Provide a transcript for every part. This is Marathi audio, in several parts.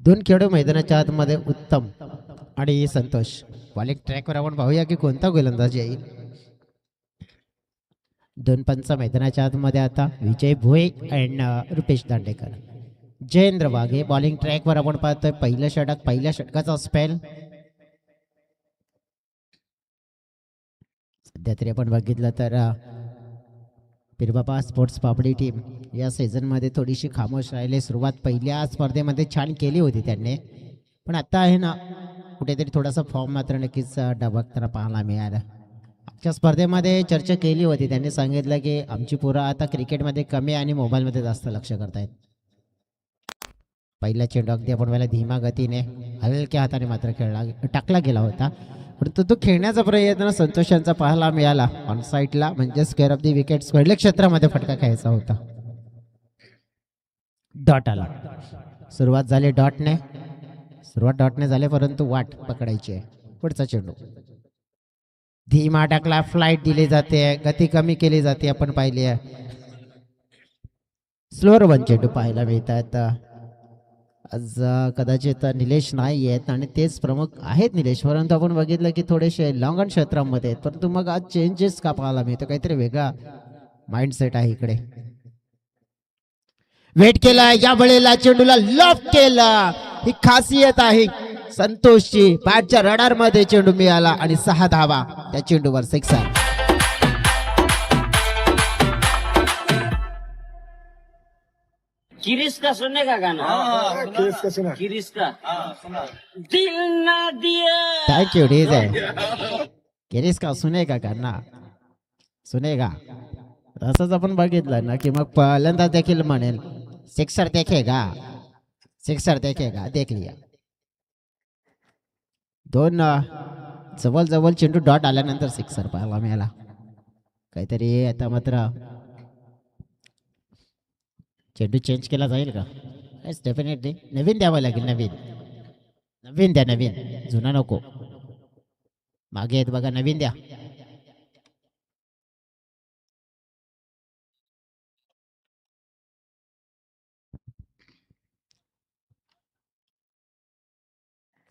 दोन खेळाडू मैदानाच्या आतमध्ये उत्तम आणि संतोष. बॉलिंग ट्रॅकवर आपण पाहूया की कोणता गोलंदाज येईल. दोन पंच मैदानाच्या आतमध्ये आता विजय भोये अँड रुपेश दांडेकर. जयेंद्र वाघे बॉलिंग ट्रॅकवर आपण पाहतोय पहिलं षटक, पहिल्या षटकाचा स्पेल. सध्या तरी आपण बघितलं तर पिरबाबा स्पोर्ट्स पापडी टीम या सीझनमध्ये थोडीशी खामोश राहिली. सुरुवात पहिल्या स्पर्धेमध्ये छान केली होती त्यांनी, पण आता आहे ना कुठेतरी थोडासा फॉर्म मात्र नक्कीच डबकताना पाहायला मिळाला. आजच्या स्पर्धेमध्ये चर्चा केली होती, त्यांनी सांगितलं की आमची पोरं आता क्रिकेटमध्ये कमी आणि मोबाईलमध्ये जास्त लक्ष करतायत. पहिला चेंडू अगदी आपण वेळेला धीमा गतीने हलक्या हाताने मात्र टाकला गेला होता, परंतु तो खेळण्याचा प्रयत्न संतोष यांचा पाहायला मिळाला. ऑन साईडला म्हणजे square of the wicket, square क्षेत्रामध्ये फटका खेळायचा होता. डॉट आला. सुरुवात झाली डॉटने, झाली, परंतु वाट पकडायची आहे. पुढचा चेंडू धीमा टाकला, फ्लाईट दिली जाते, गती कमी केली जाते. आपण पाहिली आहे स्लोअर वन चेंडू पाहायला मिळतात. आज कदाचित निलेश नाही आहेत आणि तेच प्रमुख आहेत निलेश, परंतु आपण बघितलं की थोडेसे लॉंग क्षेत्रामध्ये आहेत. परंतु मग आज चेंजेस का पाहायला मिळतो, काहीतरी वेगळा माइंडसेट आहे इकडे. वेट केला, या वेळेला चेंडूला लॉक केला. ही खासियत आहे संतोषची. बॅटच्या रडार मध्ये चेंडू मिळाला आणि 6 धावा त्या चेंडूवर, सिक्सर. किरिस का सुनने का गाना? किरिस का दिल ना दिया. Thank you DJ. किरिस का सुनेगा गाना, सुनेगा. असंच आपण बघितलं ना की मग पहिल्यांदा देखील म्हणेल सिक्सर देखेगा, देख लिया. दोन जवळ चेंडू डॉट आल्यानंतर सिक्सर पाहायला मिळाला. काहीतरी आता मात्र चेंडू चेंज केला जाईल का? डेफिनेटली नवीन द्यावं लागेल. नवीन द्या, जुना नको. मागे आहेत बघा, नवीन द्या.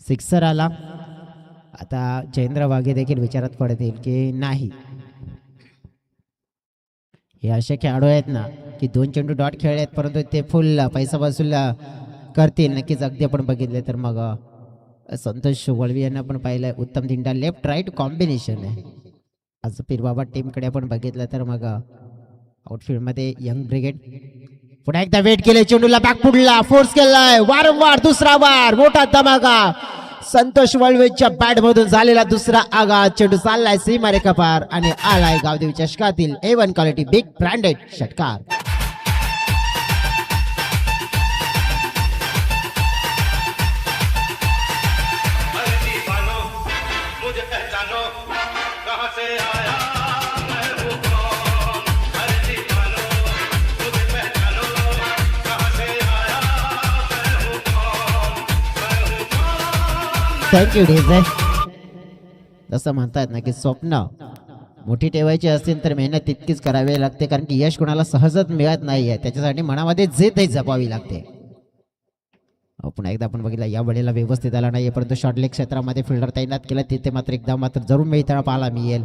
सिक्सर आला. आता जयेंद्र वाघे देखील विचारात पडतील की नाही, हे असे खेळाडू आहेत ना की 2 चेंडू डॉट खेळले आहेत, परंतु ते फुल पैसा वसूल करतील नक्कीच. अगदी आपण बघितले तर मग संतोष वळवी यांना आपण पाहिलंय उत्तम धिंडा लेफ्ट राईट कॉम्बिनेशन आहे. आज पिरबाबा टीमकडे आपण बघितलं तर मग आउटफील्डमध्ये यंग ब्रिगेड. पुन्हा एकदा वेट केले, चेंडूला बॅक पुढला फोर्स केलाय, वारंवार दुसरा वार, मोठा धमाका. संतोष वळवेच्या बॅट मधून झालेला दुसरा आघात. चेंडू चाललाय सीमारेखा पार आणि आलाय गावदेवी चषकातील A1 क्वालिटी बिग ब्रँडेड षटकार. Thank you DJ. जसं म्हणतात ना की स्वप्न मोठी ठेवायची असतील तर मेहनत तितकीच करावी लागते, कारण की यश कोणाला सहजच मिळत नाहीये. त्याच्यासाठी मनामध्ये जिद्द जपावी लागते. पुन्हा एकदा आपण बघितलं या वेळेला व्यवस्थित आला नाहीये, परंतु शॉर्टलेग क्षेत्रामध्ये फिल्डर तैनात केला, तिथे मात्र एकदा मात्र जरूर मिळताना पाहायला मिळेल.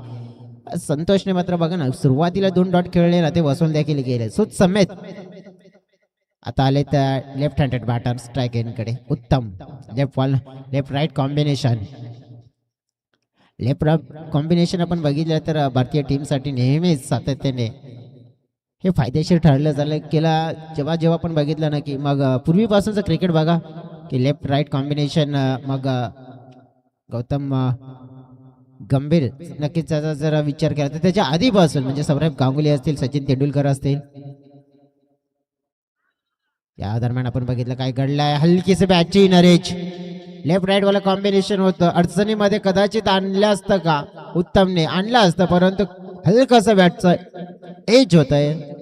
संतोषने मात्र बघा ना सुरुवातीला 2 डॉट खेळले ना, ते वसूल देखील गेले सुत समेत. आता आले तर लेफ्ट हँडेड बॅटर स्ट्राईक एंडकडे. उत्तम लेफ्ट राईट कॉम्बिनेशन. आपण बघितलं तर भारतीय टीमसाठी नेहमीच सातत्याने हे फायदेशीर ठरलं झालं केला. जेव्हा आपण बघितलं ना की मग पूर्वीपासूनचं क्रिकेट बघा की लेफ्ट राईट कॉम्बिनेशन. मग गौतम गंभीर नक्कीच त्याचा जर विचार केला तर त्याच्या आधीपासून म्हणजे सौरभ गांगुली असतील, सचिन तेंडुलकर असतील, या दरम्यान आपण बघितलं काय घडलंय. हलकीसे बॅटची नरेज लेफ्ट राईट वाला कॉम्बिनेशन होतं. अडचणीमध्ये कदाचित आणलं असतं का, उत्तमने आणलं असतं, परंतु हलकसं बॅटचं एज होत आहे,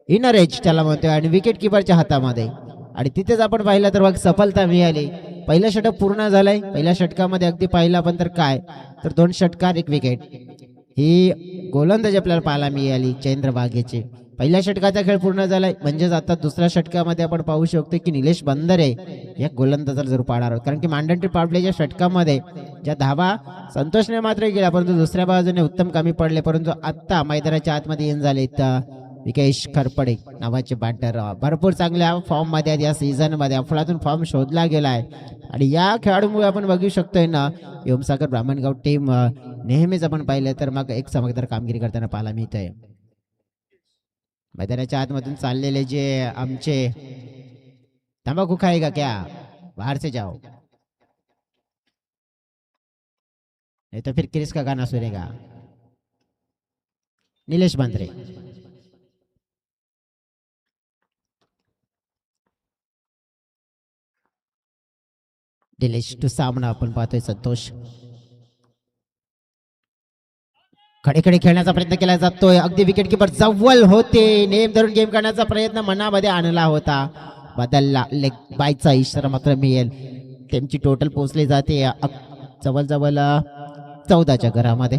इनर एज त्याला म्हणतोय, आणि विकेट किपरच्या हातामध्ये. आणि तिथेच आपण पाहिलं तर मग सफलता मिळाली. पहिलं षटक पूर्ण झालंय. पहिल्या षटकामध्ये अगदी पाहिलं आपण तर काय तर 2 षटकार 1 विकेट ही गोलंदाजी आपल्याला पाहायला मिळाली जयेंद्र वाघेची. पहिल्या षटकाचा खेळ पूर्ण झालाय, म्हणजेच आता दुसऱ्या षटकामध्ये आपण पाहू शकतो की निलेश बंदरे या गोलंदाजाला जरूर पाहणार आहोत, कारण की मांडंटी पॉवर प्लेच्या षटकामध्ये ज्या धावा संतोषने मात्र गेल्या, परंतु दुसऱ्या बाजूने उत्तम कमी पडले. परंतु आता मैदानाच्या आतमध्ये येऊन झाले विकेश खरपडे नावाचे बॅटर भरपूर चांगल्या फॉर्म मध्ये आहेत या सीझन मध्ये. अफलातून फॉर्म शोधला गेलाय आणि या खेळाडूमुळे आपण बघू शकतोय ना, ओमसागर ब्राह्मणगाव टीम नेहमीच आपण पाहिलं तर मग एक चमकदार कामगिरी करताना पाहायला मिळतंय. मैदानाच्या आतमधून चाललेले जे आमचे तंबाखू खाएगा क्या, बाहर से जाओ, नहीं तो फिर क्रिस का गाना सुनेगा. निलेश बंदरे निलेश टू सामना आपण पाहतोय. संतोष खडे खेळण्याचा प्रयत्न केला जातोय, अगदी विकेट किपर जवळ होते, नेम धरून गेम करण्याचा प्रयत्न मनामध्ये आणला होता, बदलला. लेग बायचा इशारा मात्र मिळेल. त्यांची टोटल पोहोचली जाते जवळजवळ 14च्या घरामध्ये.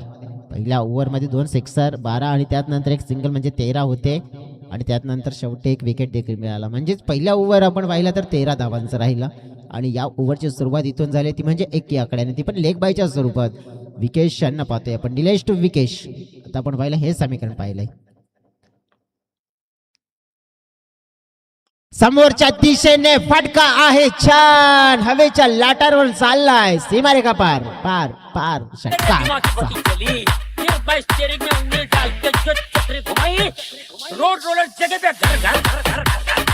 पहिल्या ओव्हरमध्ये 2 सिक्सर 12 आणि त्यात नंतर एक सिंगल म्हणजे 13 होते आणि त्यात नंतर शेवटी एक विकेट देखील मिळाला. म्हणजेच पहिल्या ओव्हर आपण पाहिला तर 13 धावांचा राहिला आणि या ओव्हरची सुरुवात इथून झाली ती म्हणजे 1 आकड्याने, ती पण लेग बायच्या स्वरूपात. विकेश यांना पाहतोय आपण, निलेश टू विकेश. आता आपण पाहिलं हे समीकरण पाहिलंय. समोरच्या दिशेने फटका आहे, छान हवेच्या लाटांवर चाललाय, सीमारेखा पार पार पार षटकार. रोड रोलर जगह पे घर घर घर घर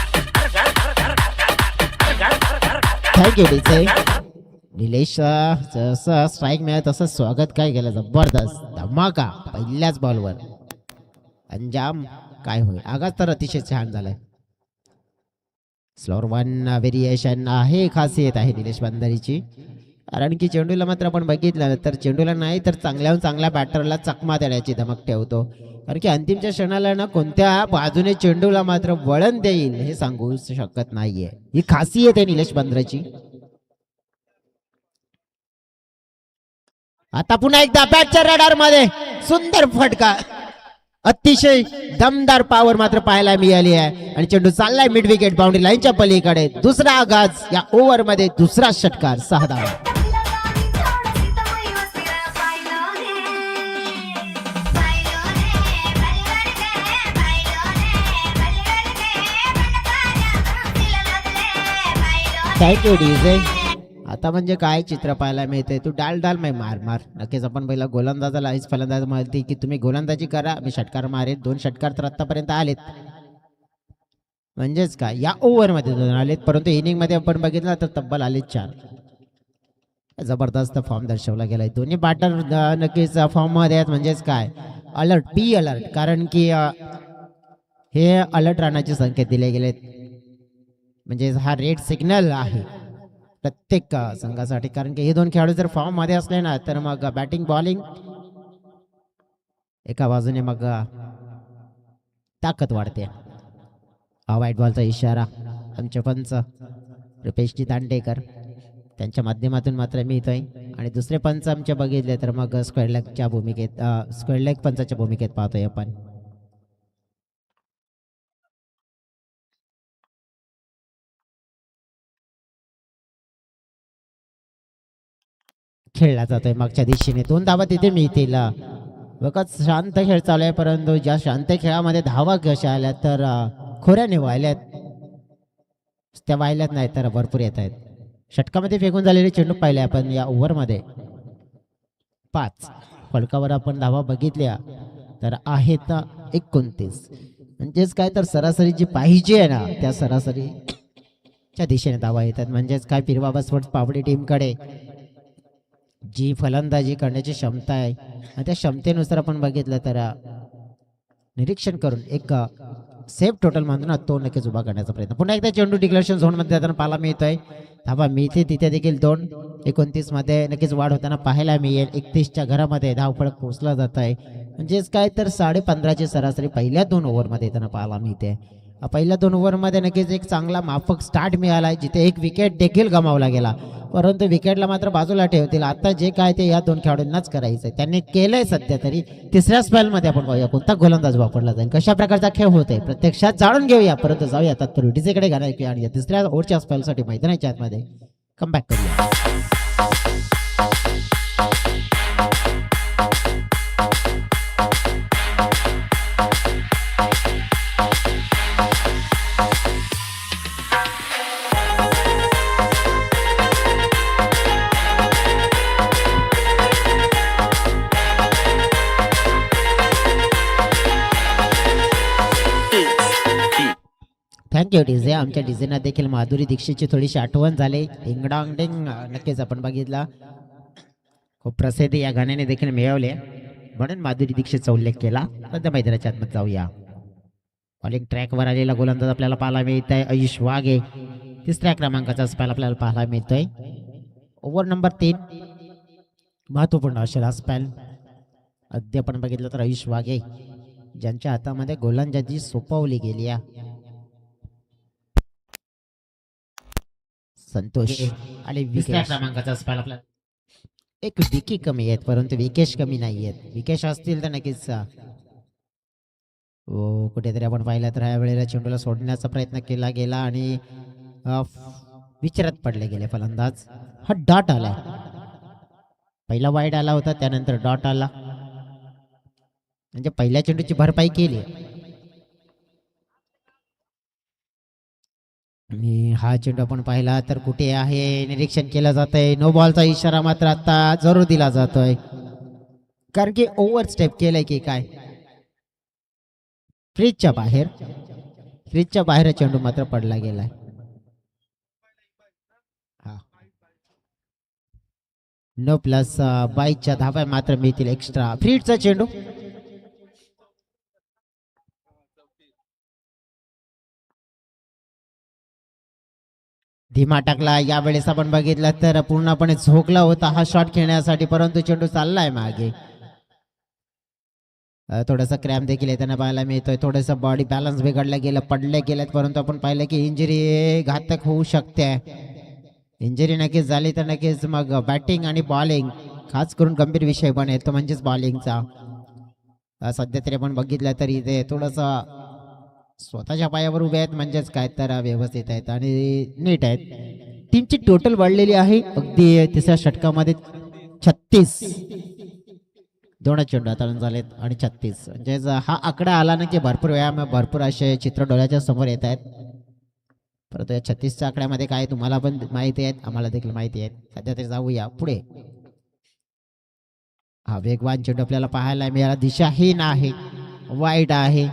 घर घर घर घर घर. Thank you DJ. निलेश जसं स्ट्राईक मिळालं तसं स्वागत काय केलं, जबरदस्त धमाका पहिल्याच बॉलवर. अंजाम काय होईल, आगाज तर अतिशय छान झालाय. स्लोअर 1 व्हेरिएशन आहे, खासियत आहे निलेश बंदरीची, कारण की चेंडूला मात्र आपण बघितलं तर चेंडूला नाही तर चांगल्याहून चांगल्या बॅटरला चकमा देण्याची धमक ठेवतो, कारण की अंतिमच्या क्षणाला ना कोणत्या बाजूने चेंडूला मात्र वळण देईल हे सांगू शकत नाहीये. ही खासियत आहे निलेश बंदरेची. आता पुन्हा एकदा बॅटच्या रडार मध्ये सुंदर फटका, अतिशय दमदार पॉवर मात्र पाहायला मिळाली आहे आणि चेंडू चाललाय मिड विकेट बाउंड्री लाईनच्या पलीकडे. दुसरा आगाज या ओव्हर मध्ये, दुसरा षटकार, 6 धावा. Thank you DJ. आता म्हणजे काय चित्र पाहायला मिळते, तू डाल डाल मैं मार मार. नक्कीच आपण पहिला गोलंदाजाला आईच फलंदाज म्हणते की तुम्ही गोलंदाजी करा, मी षटकार मारेन. 2 षटकार तर आतापर्यंत आलेत, म्हणजेच काय या ओव्हर मध्ये 2 आलेत, परंतु इनिंग मध्ये आपण बघितलं तर तब्बल आलेत 4. जबरदस्त फॉर्म दर्शवला गेलाय. दोन्ही बॅटर नक्कीच फॉर्म मध्ये आहेत, म्हणजेच काय अलर्ट, बी अलर्ट, कारण की हे अलर्ट राहण्याचे संकेत दिले गेलेत, म्हणजे हा रेड सिग्नल आहे प्रत्येक संघासाठी. कारण की हे 2 खेळाडू जर फॉर्म मध्ये असले ना तर मग बॅटिंग बॉलिंग एका बाजूने मग ताकद वाढते. व्हाईट बॉलचा इशारा आमचे पंच रुपेशजी दांडेकर त्यांच्या माध्यमातून मात्र मी इथं आणि दुसरे पंच आमचे बघितले तर मग स्क्वेअर लेगच्या भूमिकेत, स्क्वेअर लेग पंचाच्या भूमिकेत पाहतोय आपण. खेळला जातोय मागच्या दिशेने, 2 धावा तिथे मिळतील. बघा शांत खेळ चालू आहे, परंतु ज्या शांत खेळामध्ये धावा कशा आल्या तर खोऱ्याने वाहिल्यात, त्या वाहिल्यात नाही तर भरपूर येत आहेत. षटकामध्ये फेकून झालेले चेंडू पाहिले आपण या ओव्हरमध्ये 5. फलकावर आपण धावा बघितल्या तर आहेत 29, म्हणजेच काय तर सरासरी जी पाहिजे आहे ना त्या सरासरीच्या दिशेने धावा येतात. म्हणजेच काय पिरवाबा स्पोर्ट्स पावडी टीमकडे जी फलंदाजी करण्याची क्षमता आहे आणि त्या क्षमतेनुसार आपण बघितलं तर निरीक्षण करून एक सेफ टोटल म्हणतो ना तो नक्कीच उभा करण्याचा प्रयत्न. पुन्हा एकदा चेंडू डिक्लेरेशन झोन मध्ये जाताना पाहायला मिळतोय, धावा मिळते तिथे देखील 2. 29 मध्ये नक्कीच वाढ होताना पाहायला मिळेल. 31च्या घरामध्ये धावफलक पोहोचला जात आहे, म्हणजेच काय तर 15.5ची सरासरी पहिल्या 2 ओव्हरमध्ये येताना पाहायला मिळते. पहिल्या 2 ओव्हरमध्ये नक्कीच एक चांगला माफक स्टार्ट मिळाला, जिथे एक विकेट देखील गमावला गेला परंतु विकेटला मात्र बाजूला ठेवतील. आता जे काय ते या दोन खेळाडूंनाच करायचंय, त्यांनी केलंय सध्या तरी. तिसऱ्या स्पेल मध्ये आपण पाहूया कोणता गोलंदाज वापरला जाईल, कशा प्रकारचा खेळ होत आहे प्रत्यक्षात जाणून घेऊया. परंतु जाऊया तत्पूर्वी डीजेकडे गाणं आणि तिसऱ्या ओव्हरच्या स्पेलसाठी मैदानाच्या आतमध्ये कमबॅक करूया. Thank you DJ. आमच्या डीजेना देखील माधुरी दीक्षितची थोडीशी आठवण झाली. डिंगडॉंग डिंग नक्कीच आपण बघितला. खूप प्रसिद्धी या गाण्याने देखील मिळवले, म्हणून माधुरी दीक्षितचा उल्लेख केला. सध्या मैदानाच्या आतमध्ये जाऊया. बॉलिंग ट्रॅकवर आलेला गोलंदाज आपल्याला पाहायला मिळत आहे आयुष वाघे. तिसऱ्या क्रमांकाचा स्पेल आपल्याला पाहायला मिळतोय. ओव्हर नंबर 3 महत्वपूर्ण असेल हा स्पेल. अद्याप आपण बघितलं तर आयुष वाघे ज्यांच्या हातामध्ये गोलंदाजी सोपवली गेली आहे. संतोष आणि तिसऱ्या क्रमांकाचा स्पेल आपला एक विकी कमी आहेत, परंतु विकेश कमी नाही आहेत. विकेश असतील तर नक्कीच कुठेतरी आपण पाहिलं तर ह्या वेळेला चेंडूला सोडण्याचा प्रयत्न केला गेला आणि विचारात पडले गेले फलंदाज. हा डॉट आला, पहिला वाईड आला होता, त्यानंतर डॉट आला, म्हणजे पहिल्या चेंडूची भरपाई केली. आणि हा चेंडू आपण पाहिला तर कुठे आहे निरीक्षण केलं जात आहे. नो बॉलचा इशारा मात्र आता जरूर दिला जातोय, कारण की ओव्हर स्टेप केलंय की काय. फ्रीजच्या बाहेर चेंडू मात्र पडला गेलाय. नो प्लस 22च्या धावा मात्र मिळतील एक्स्ट्रा. फ्रीजचा चेंडू धीमा टाकला. यावेळेस आपण बघितलं तर पूर्णपणे झोकला होता हा शॉट खेळण्यासाठी, परंतु चेंडू चाललाय मागे. थोडासा क्रॅम्प देखील येताना पाहायला मिळतोय. थोडंसं बॉडी बॅलन्स बिघडलं गेलं, पडले गेलेत, परंतु आपण पाहिलं की इंजुरी घातक होऊ शकते. इंजुरी नक्कीच झाली तर नक्कीच मग बॅटिंग आणि बॉलिंग खास करून गंभीर विषय बनेल, तो म्हणजेच बॉलिंगचा. सध्या तरी आपण बघितलं तरी ते थोडंसं स्वतःच्या पायावर उभे आहेत, म्हणजेच काय तर व्यवस्थित आहेत आणि नीट आहेत. टीमची टोटल वाढलेली आहे अगदी तिसऱ्या षटकामध्ये 36. दोन चेंडू हाताळून झालेत आणि 36, म्हणजे हा आकडा आला ना की भरपूर वेळा भरपूर असे चित्र डोळ्याच्या समोर येत आहेत. परंतु या 36च्या आकड्यामध्ये काय तुम्हाला पण माहिती आहेत, आम्हाला देखील माहिती आहेत. सध्या तरी जाऊया पुढे. हा वेगवान चेंडू आपल्याला पाहायला मिळाला, दिशाहीन आहे, वाईट आहे,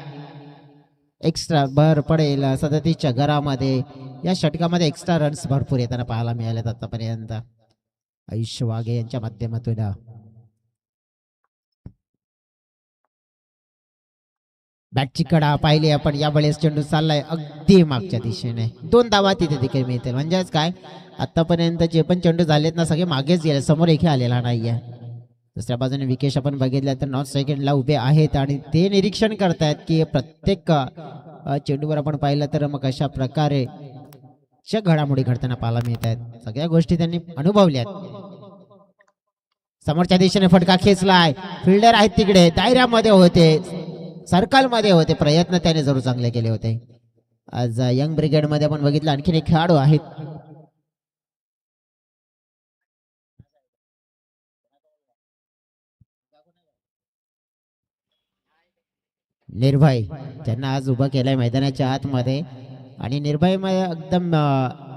एक्स्ट्रा भर पडेल 37च्या घरामध्ये. या षटकामध्ये एक्स्ट्रा रन्स भरपूर येताना पाहायला मिळालेत आतापर्यंत आयुष वाघे यांच्या माध्यमातून. बॅटची कडा पाहिली आपण, यावेळेस चेंडू चाललाय अगदी मागच्या दिशेने. 2 धावा तिथे देखील मिळतील, म्हणजेच काय आतापर्यंत जे पण चेंडू झालेत ना सगळे मागेच गेले, समोर एकही आलेला नाहीये. दुसऱ्या बाजूने विकेश आपण बघितलं तर नॉर्थ सेकंडला उभे आहेत आणि ते निरीक्षण करतायत की प्रत्येक चेंडूवर आपण पाहिलं तर मग अशा प्रकारे घडामोडी घडताना पाहायला मिळत आहेत. सगळ्या गोष्टी त्यांनी अनुभवल्यात. समोरच्या दिशेने फटका खेचलाय, फिल्डर आहेत तिकडे, दायऱ्यामध्ये होते, सर्कलमध्ये होते, प्रयत्न त्याने जरूर चांगले केले होते. आज यंग ब्रिगेड मध्ये आपण बघितलं आणखीन एक खेळाडू आहेत, निर्भय, त्यांना आज उभं केलंय मैदानाच्या आतमध्ये आणि निर्भय एकदम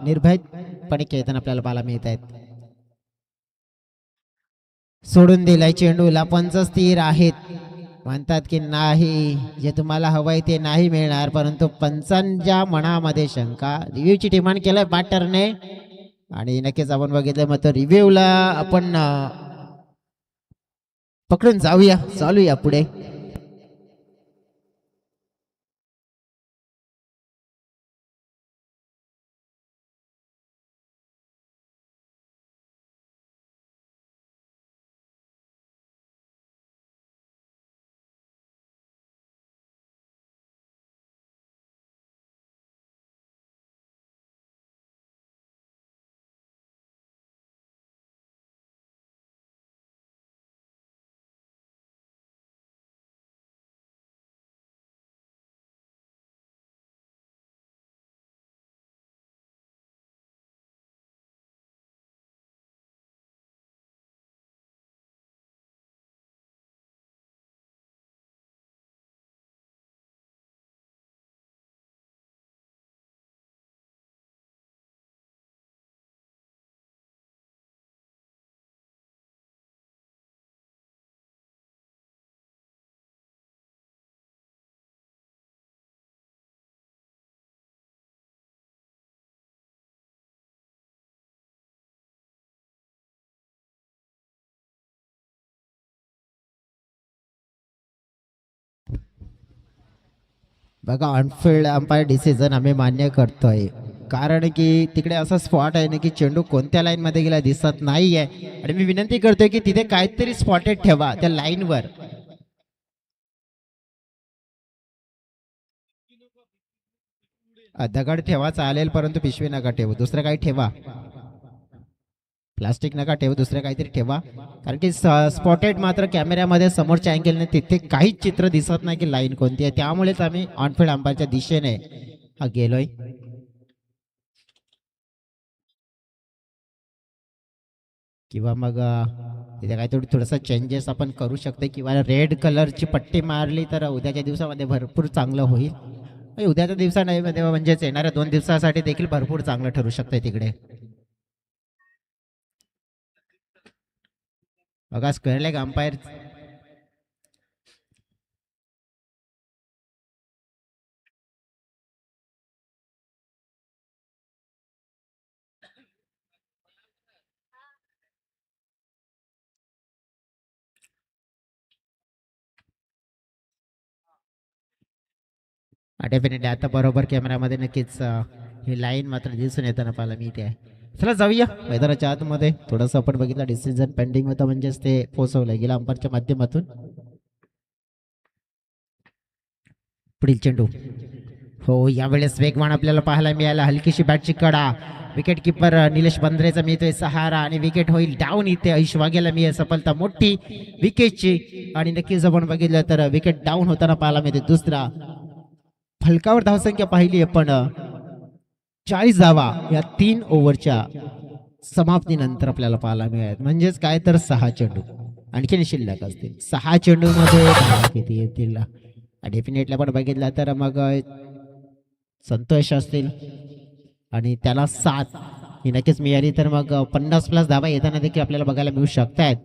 निर्भयपणे खेळताना आपल्याला पाहायला मिळत आहेत. सोडून दिलाय चेंडूला, पंच स्थिर आहेत, म्हणतात की नाही जे तुम्हाला हवंय ते नाही मिळणार, परंतु पंचांच्या मनामध्ये शंका. रिव्ह्यूची डिमांड केलंय बॅटरने आणि नक्कीच आपण बघितलं मग तो रिव्ह्यूला आपण पकडून जाऊया, चालूया पुढे. बघा ऑनफिल्ड अंपायर डिसिजन आम्ही मान्य करतोय, कारण की तिकडे असा स्पॉट आहे ना की चेंडू कोणत्या लाईन मध्ये गेला दिसत नाहीये, आणि मी विनंती करतोय की तिथे काहीतरी स्पॉटेड ठेवा त्या लाईनवर. दगड ठेवा चालेल, परंतु पिशवी नका ठेवू, दुसरं काही ठेवा. प्लास्टिक नका ठेवू, दुसरं काहीतरी ठेवा, कारण की स्पॉटेड मात्र कॅमेऱ्यामध्ये समोरच्या अँगलने तिथे काहीच चित्र दिसत नाही की लाईन कोणती आहे, त्यामुळेच आम्ही ऑनफिल्ड अंपायरच्या दिशेने हा गेलोय. किंवा मग तिथे काहीतरी थोडंसं चेंजेस आपण करू शकतो, किंवा रेड कलरची पट्टी मारली तर उद्याच्या दिवसामध्ये भरपूर चांगलं होईल. उद्याच्या दिवसा नाही म्हणजेच येणाऱ्या 2 दिवसासाठी देखील भरपूर चांगलं ठरू शकतंय तिकडे. बघा स्क्वेअर लेग अंपायर डेफिनेटली आता बरोबर कॅमेरामध्ये नक्कीच ही लाईन मात्र दिसून येताना पाहिलं मी इथे आहे. चला जाऊया मैदानाच्या आतमध्ये. थोडंसं आपण बघितलं डिसिजन पेंडिंग होतं, म्हणजेच ते पोहोचवलं गेलं अंपायरच्या माध्यमातून. पुढील चेंडू हो, यावेळेस वेगवान आपल्याला पाहायला मिळाला. हलकीशी बॅटची कडा, विकेट किपर निलेश बंद्रेचा मिळतोय सहारा, आणि विकेट होईल डाऊन. इथे ऐशवागेला मिळेल सफलता मोठी विकेटची, आणि नक्कीच आपण बघितलं तर विकेट डाऊन होताना पाहायला मिळते. दुसरा फलकावर धावसंख्या पाहिली आपण 40 धावा या 3 ओव्हरच्या समाप्तीनंतर आपल्याला पाहायला मिळाले, म्हणजेच काय तर 6 चेंडू आणखीन शिल्लक असतील. 6 चेंडू मध्ये धावा किती येतील डेफिनेटली आपण बघितलं तर मग संतोष असतील आणि त्याला 7 ही नक्कीच मिळाली तर मग 50+ धावा येताना देखील आपल्याला बघायला मिळू शकतायत,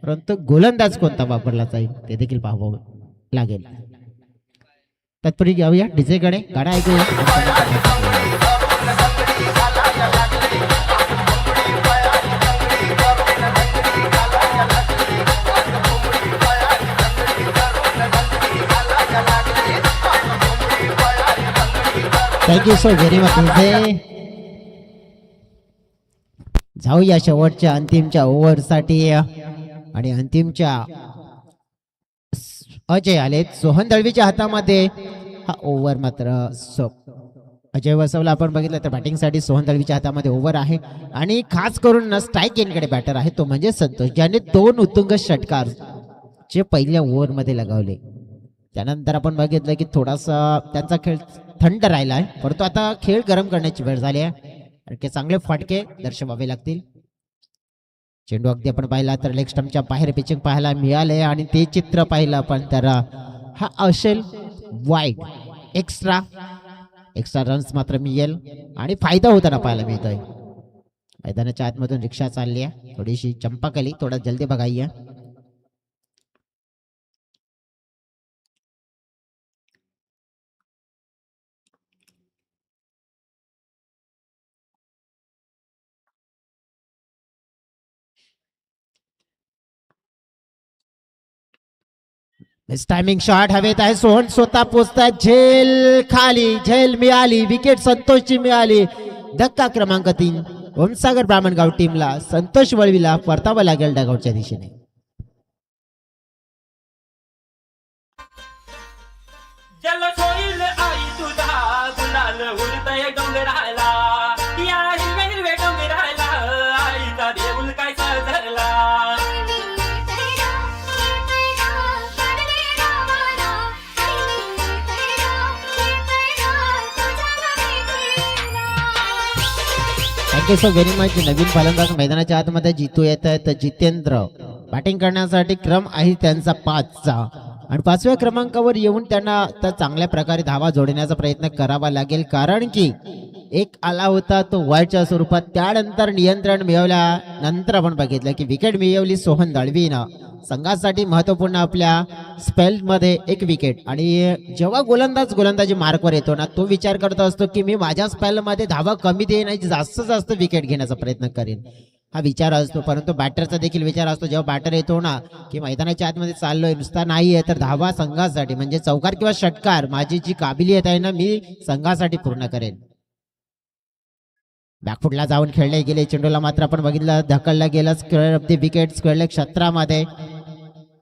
परंतु गोलंदाज कोणता वापरला जाईल ते देखील पाहावं लागेल. तत्पूर्वी घेऊया डीजेकडे गाडा ऐकूया. Thank you so very much DJ. जाऊया शेवटच्या अंतिमच्या ओव्हरसाठी, आणि अंतिमच्या अजय आले. सोहन दळवीच्या हातामध्ये हा ओव्हर मात्र अजय वसवला आपण बघितलं तर बॅटिंगसाठी सोहन दळवीच्या हातामध्ये ओव्हर आहे, आणि खास करून स्ट्राईक एंडकडे बॅटर आहे तो म्हणजे संतोष, ज्याने 2 उत्तुंग षटकार जे पहिल्या ओव्हरमध्ये लगावले. त्यानंतर आपण बघितलं की थोडासा त्यांचा खेळ थंड राहिला आहे, परंतु आता खेळ गरम करण्याची वेळ झाली आहे, आणि चांगले फटके दर्शवावे लागतील. चेंडू अगदी आपण पाहिला तर लेग स्टंपच्या बाहेर पिचिंग पाहायला मिळाले, आणि ते चित्र पाहिलं आपण तर हा असेल वाईड. एक्स्ट्रा रन्स मात्र मिळेल, आणि फायदा होताना पाहायला मिळतोय. मैदानाच्या आतमधून रिक्षा चालली आहे, थोडीशी चंपाकली, थोडा जल्दी बघायला. टायमिंग शॉट हवेत आहे. सोहन स्वतः पोचतात, झेल खाली, झेल मिळाली, विकेट संतोषची मिळाली. धक्का क्रमांक 3 ओमसागर ब्राह्मणगाव टीमला. संतोष वळवीला परतावा लागेल डगआउटच्या दिशेने. जल सोईल आई तुझा गुलाल उडतय डोंगराला, या हिरवे हिरवे डोंगराला आईचा देऊल काय सजरला. Thank you so very much. नवीन फलंदाज मैदानाच्या आतमध्ये जितू येत आहेत जितेंद्र. बॅटिंग करण्यासाठी क्रम आहे त्यांचा 5चा, आणि 5व्या क्रमांकावर येऊन त्यांना तर चांगल्या प्रकारे धावा जोडण्याचा प्रयत्न करावा लागेल, कारण की एक आला होता तो वाईटच्या स्वरूपात. त्यानंतर नियंत्रण मिळवल्यानंतर आपण बघितलं की विकेट मिळवली सोहन दळवीनं. संघासाठी महत्वपूर्ण आपल्या स्पेल मध्ये एक विकेट, आणि जेव्हा गोलंदाजी मार्कवर येतो ना, तो विचार करत असतो की मी माझ्या स्पेल मध्ये धावा कमी देईन आणि जास्त विकेट घेण्याचा प्रयत्न करेन. हा विचार असतो, परंतु बॅटरचा देखील विचार असतो. जेव्हा बॅटर येतो ना की मैदानाच्या आतमध्ये चाललोय नुसता नाहीये, तर धावा संघासाठी म्हणजे चौकार किंवा षटकार माझी जी काबिलियत आहे ना मी संघासाठी पूर्ण करेन. बॅकफुटला जाऊन खेळले गेले, चेंडूला मात्र आपण बघितलं ढकललं गेलं square of the wicket, square leg क्षेत्रामध्ये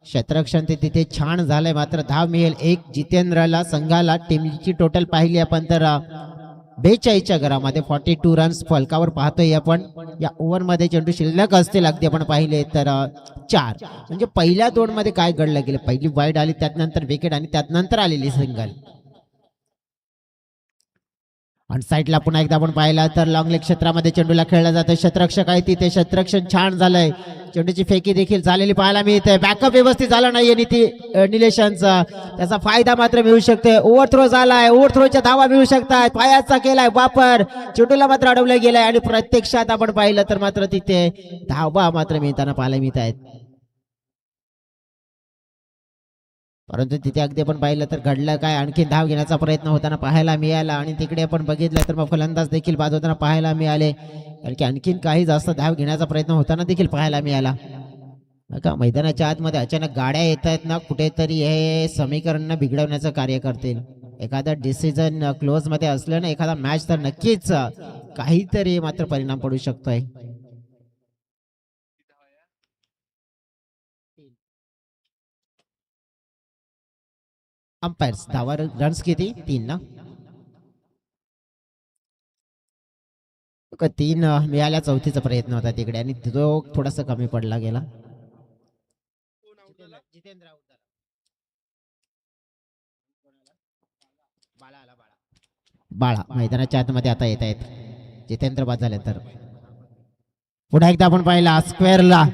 क्षेत्ररक्षण ते तिथे छान झालंय. मात्र धाव मिळेल एक जितेंद्रला संघाला. टीमची टोटल पाहिली आपण तर 42च्या घरामध्ये 42 रन्स फलकावर पाहतोय आपण. या ओव्हरमध्ये चेंडू शिल्लक असतील अगदी आपण पाहिले तर 4. म्हणजे पहिल्या दोन मध्ये काय घडलं गेलं, पहिली वाईड आली त्यानंतर विकेट आणि त्यानंतर आलेली सिंगल. आणि साईडला पुन्हा एकदा आपण पाहिला तर लॉंग लेग क्षेत्रामध्ये चेंडूला खेळला जातं. क्षेत्ररक्षक आहे तिथे, क्षेत्ररक्षण छान झालंय. चेंडूची फेकी देखील झालेली पाहायला मिळते. बॅकअप व्यवस्थित झाला नाहीये निलेशांचा, त्याचा फायदा मात्र मिळू शकते. ओव्हर थ्रो झालाय, ओव्हर थ्रोच्या धावा मिळू शकतात. पायाचा केलाय वापर, चेंडूला मात्र अडवलं गेलाय आणि प्रत्यक्षात आपण पाहिलं तर मात्र तिथे धावा मात्र मिळताना पाहायला मिळत आहेत. परंतु तिथे अगदी आपण पाहिलं तर घडलं काय, आणखी धाव घेण्याचा प्रयत्न होताना पाहायला मिळाला. आणि तिकडे आपण बघितलं तर मग फलंदाज देखील बाद होताना पाहायला मिळाले, कारण की आणखीन काही जास्त धाव घेण्याचा प्रयत्न होताना देखील पाहायला मिळाला. का मैदानाच्या आतमध्ये अचानक गाड्या येत आहेत ना, कुठेतरी हे समीकरण बिघडवण्याचं कार्य करतील. एखादा डिसिजन क्लोज मध्ये असलं ना एखादा मॅच, तर नक्कीच काहीतरी मात्र परिणाम पडू शकतोय. अंपायर्स धावा रन्स किती, 3 ना. 3 मिळाल्या, चौथीचा प्रयत्न होता तिकडे आणि तो थोडासा कमी पडला गेला. जितेंद्र बाळा मैदानाच्या आतमध्ये आता येत आहेत. जितेंद्र बाद झाले तर पुन्हा एकदा आपण पाहिला स्क्वेअरला,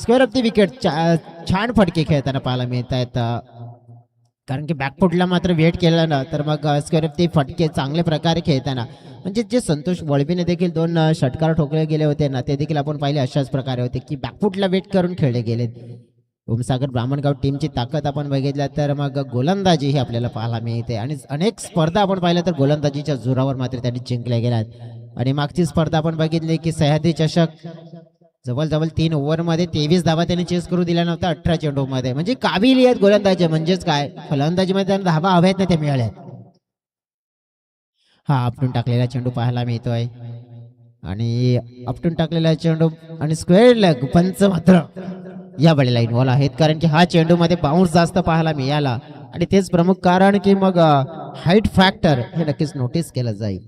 स्क्वेअर ऑफ दी विकेट छान फटके खेळताना पाहायला मिळत आहेत. कारण की बॅकफुटला मात्र वेट केलं ना तर मग स्क्वेअर ऑफ दी फटके चांगल्या प्रकारे खेळताना, म्हणजे जे संतोष वळवीने देखील 2 षटकार ठोकले गेले होते ना, ते देखील आपण पाहिले अशाच प्रकारे होते की बॅकफुटला वेट करून खेळले गेले. ओमसागर ब्राह्मणगाव टीमची ताकद आपण बघितलं तर मग गोलंदाजी ही आपल्याला पाहायला मिळते. आणि अनेक स्पर्धा आपण पाहिल्या तर गोलंदाजीच्या जोरावर मात्र त्यांनी जिंकल्या गेल्यात. आणि मागची स्पर्धा आपण बघितली की सह्याद्री चषक, जवळजवळ 3 ओव्हरमध्ये 23 धावा त्यांनी चेस करू दिल्या नव्हत्या 18 चेंडूमध्ये. म्हणजे काबिलियत गोलंदाजी, म्हणजेच काय फलंदाजीमध्ये त्यांना धावा हव्या आहेत ना त्या मिळाल्यात. हा आपटून टाकलेला चेंडू पाहायला मिळतोय आणि आपटून टाकलेला चेंडू आणि स्क्वेअर लेग पंच मात्र या वेळेला इन्व्हॉल्व आहेत, कारण की हा चेंडू मध्ये बाउन्स जास्त पाहायला मिळाला. आणि तेच प्रमुख कारण की मग हाईट फॅक्टर हे नक्कीच नोटीस केलं जाईल.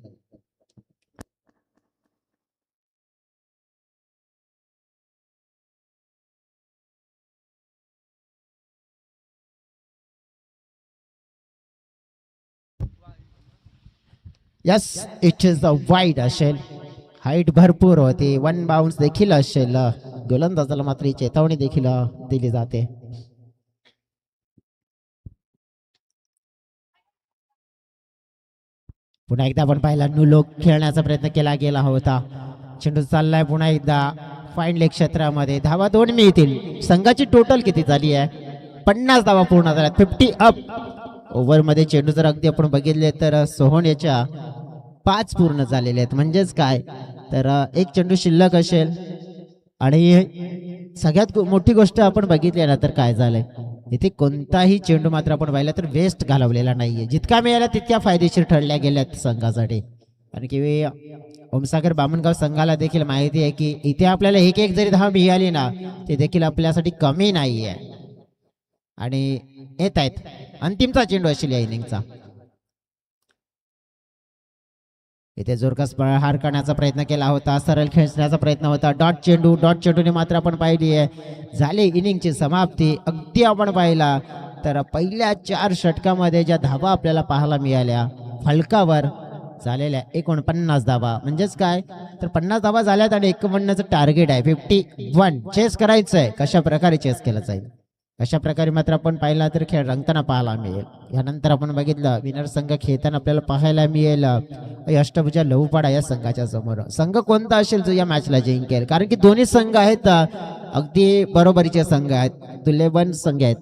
Yes, it is a wide असेल, हाईट भरपूर होती, 1 बाउन्स देखील असेल. गोलंदाजाला मात्र ही चेतावणी देखील दिली जाते. पुन्हा एकदा आपण पाहिला नुलोक खेळण्याचा प्रयत्न केला गेला होता. चेंडू चाललाय पुन्हा एकदा फाईन लेग क्षेत्रामध्ये. धावा 2 मिळतील. संघाची टोटल किती झाली आहे, 50 धावा पूर्ण झाल्या, 50 अप. ओव्हर मध्ये चेंडू जर अगदी आपण बघितले तर सोहन याच्या 5 पूर्ण झालेले आहेत. म्हणजेच काय तर एक चेंडू शिल्लक असेल. आणि सगळ्यात मोठी गोष्ट आपण बघितली ना तर काय झालंय, इथे कोणताही चेंडू मात्र आपण पाहिला तर वेस्ट घालवलेला नाहीये. जितका मिळाला तितक्या फायदेशीर ठरल्या गेल्यात संघासाठी. कारण की ओमसागर बामणगाव संघाला देखील माहिती आहे की इथे आपल्याला एक एक जरी धाव मिळाली ना ते देखील आपल्यासाठी कमी नाहीये. आणि येत आहेत अंतिमचा चेंडू असेल या इनिंगचा. इथे जोरकस हार करण्याचा प्रयत्न केला होता, सरळ खेचण्याचा प्रयत्न होता. डॉट चेंडूने मात्र आपण पाहिली आहे झाली इनिंगची समाप्ती. अगदी आपण पाहिला तर पहिल्या 4 षटकामध्ये ज्या धावा आपल्याला पाहायला मिळाल्या फलकावर झालेल्या 49 धावा. म्हणजेच काय तर 50 धावा झाल्यात आणि 51चं टार्गेट आहे. 51 चेस करायचं आहे. कशा प्रकारे चेस केलं जाईल अशा प्रकारे मात्र आपण पाहिला तर खेळ रंगताना पाहायला मिळेल. यानंतर आपण बघितलं विनर संघ खेळताना आपल्याला पाहायला मिळेल अष्टभुजा लहूपाडा या संघाच्या समोर. संघ कोणता असेल जो या मॅचला जिंकेल, कारण की दोन्ही संघ आहेत अगदी बरोबरीचे संघ आहेत, तुल्यबन संघ आहेत.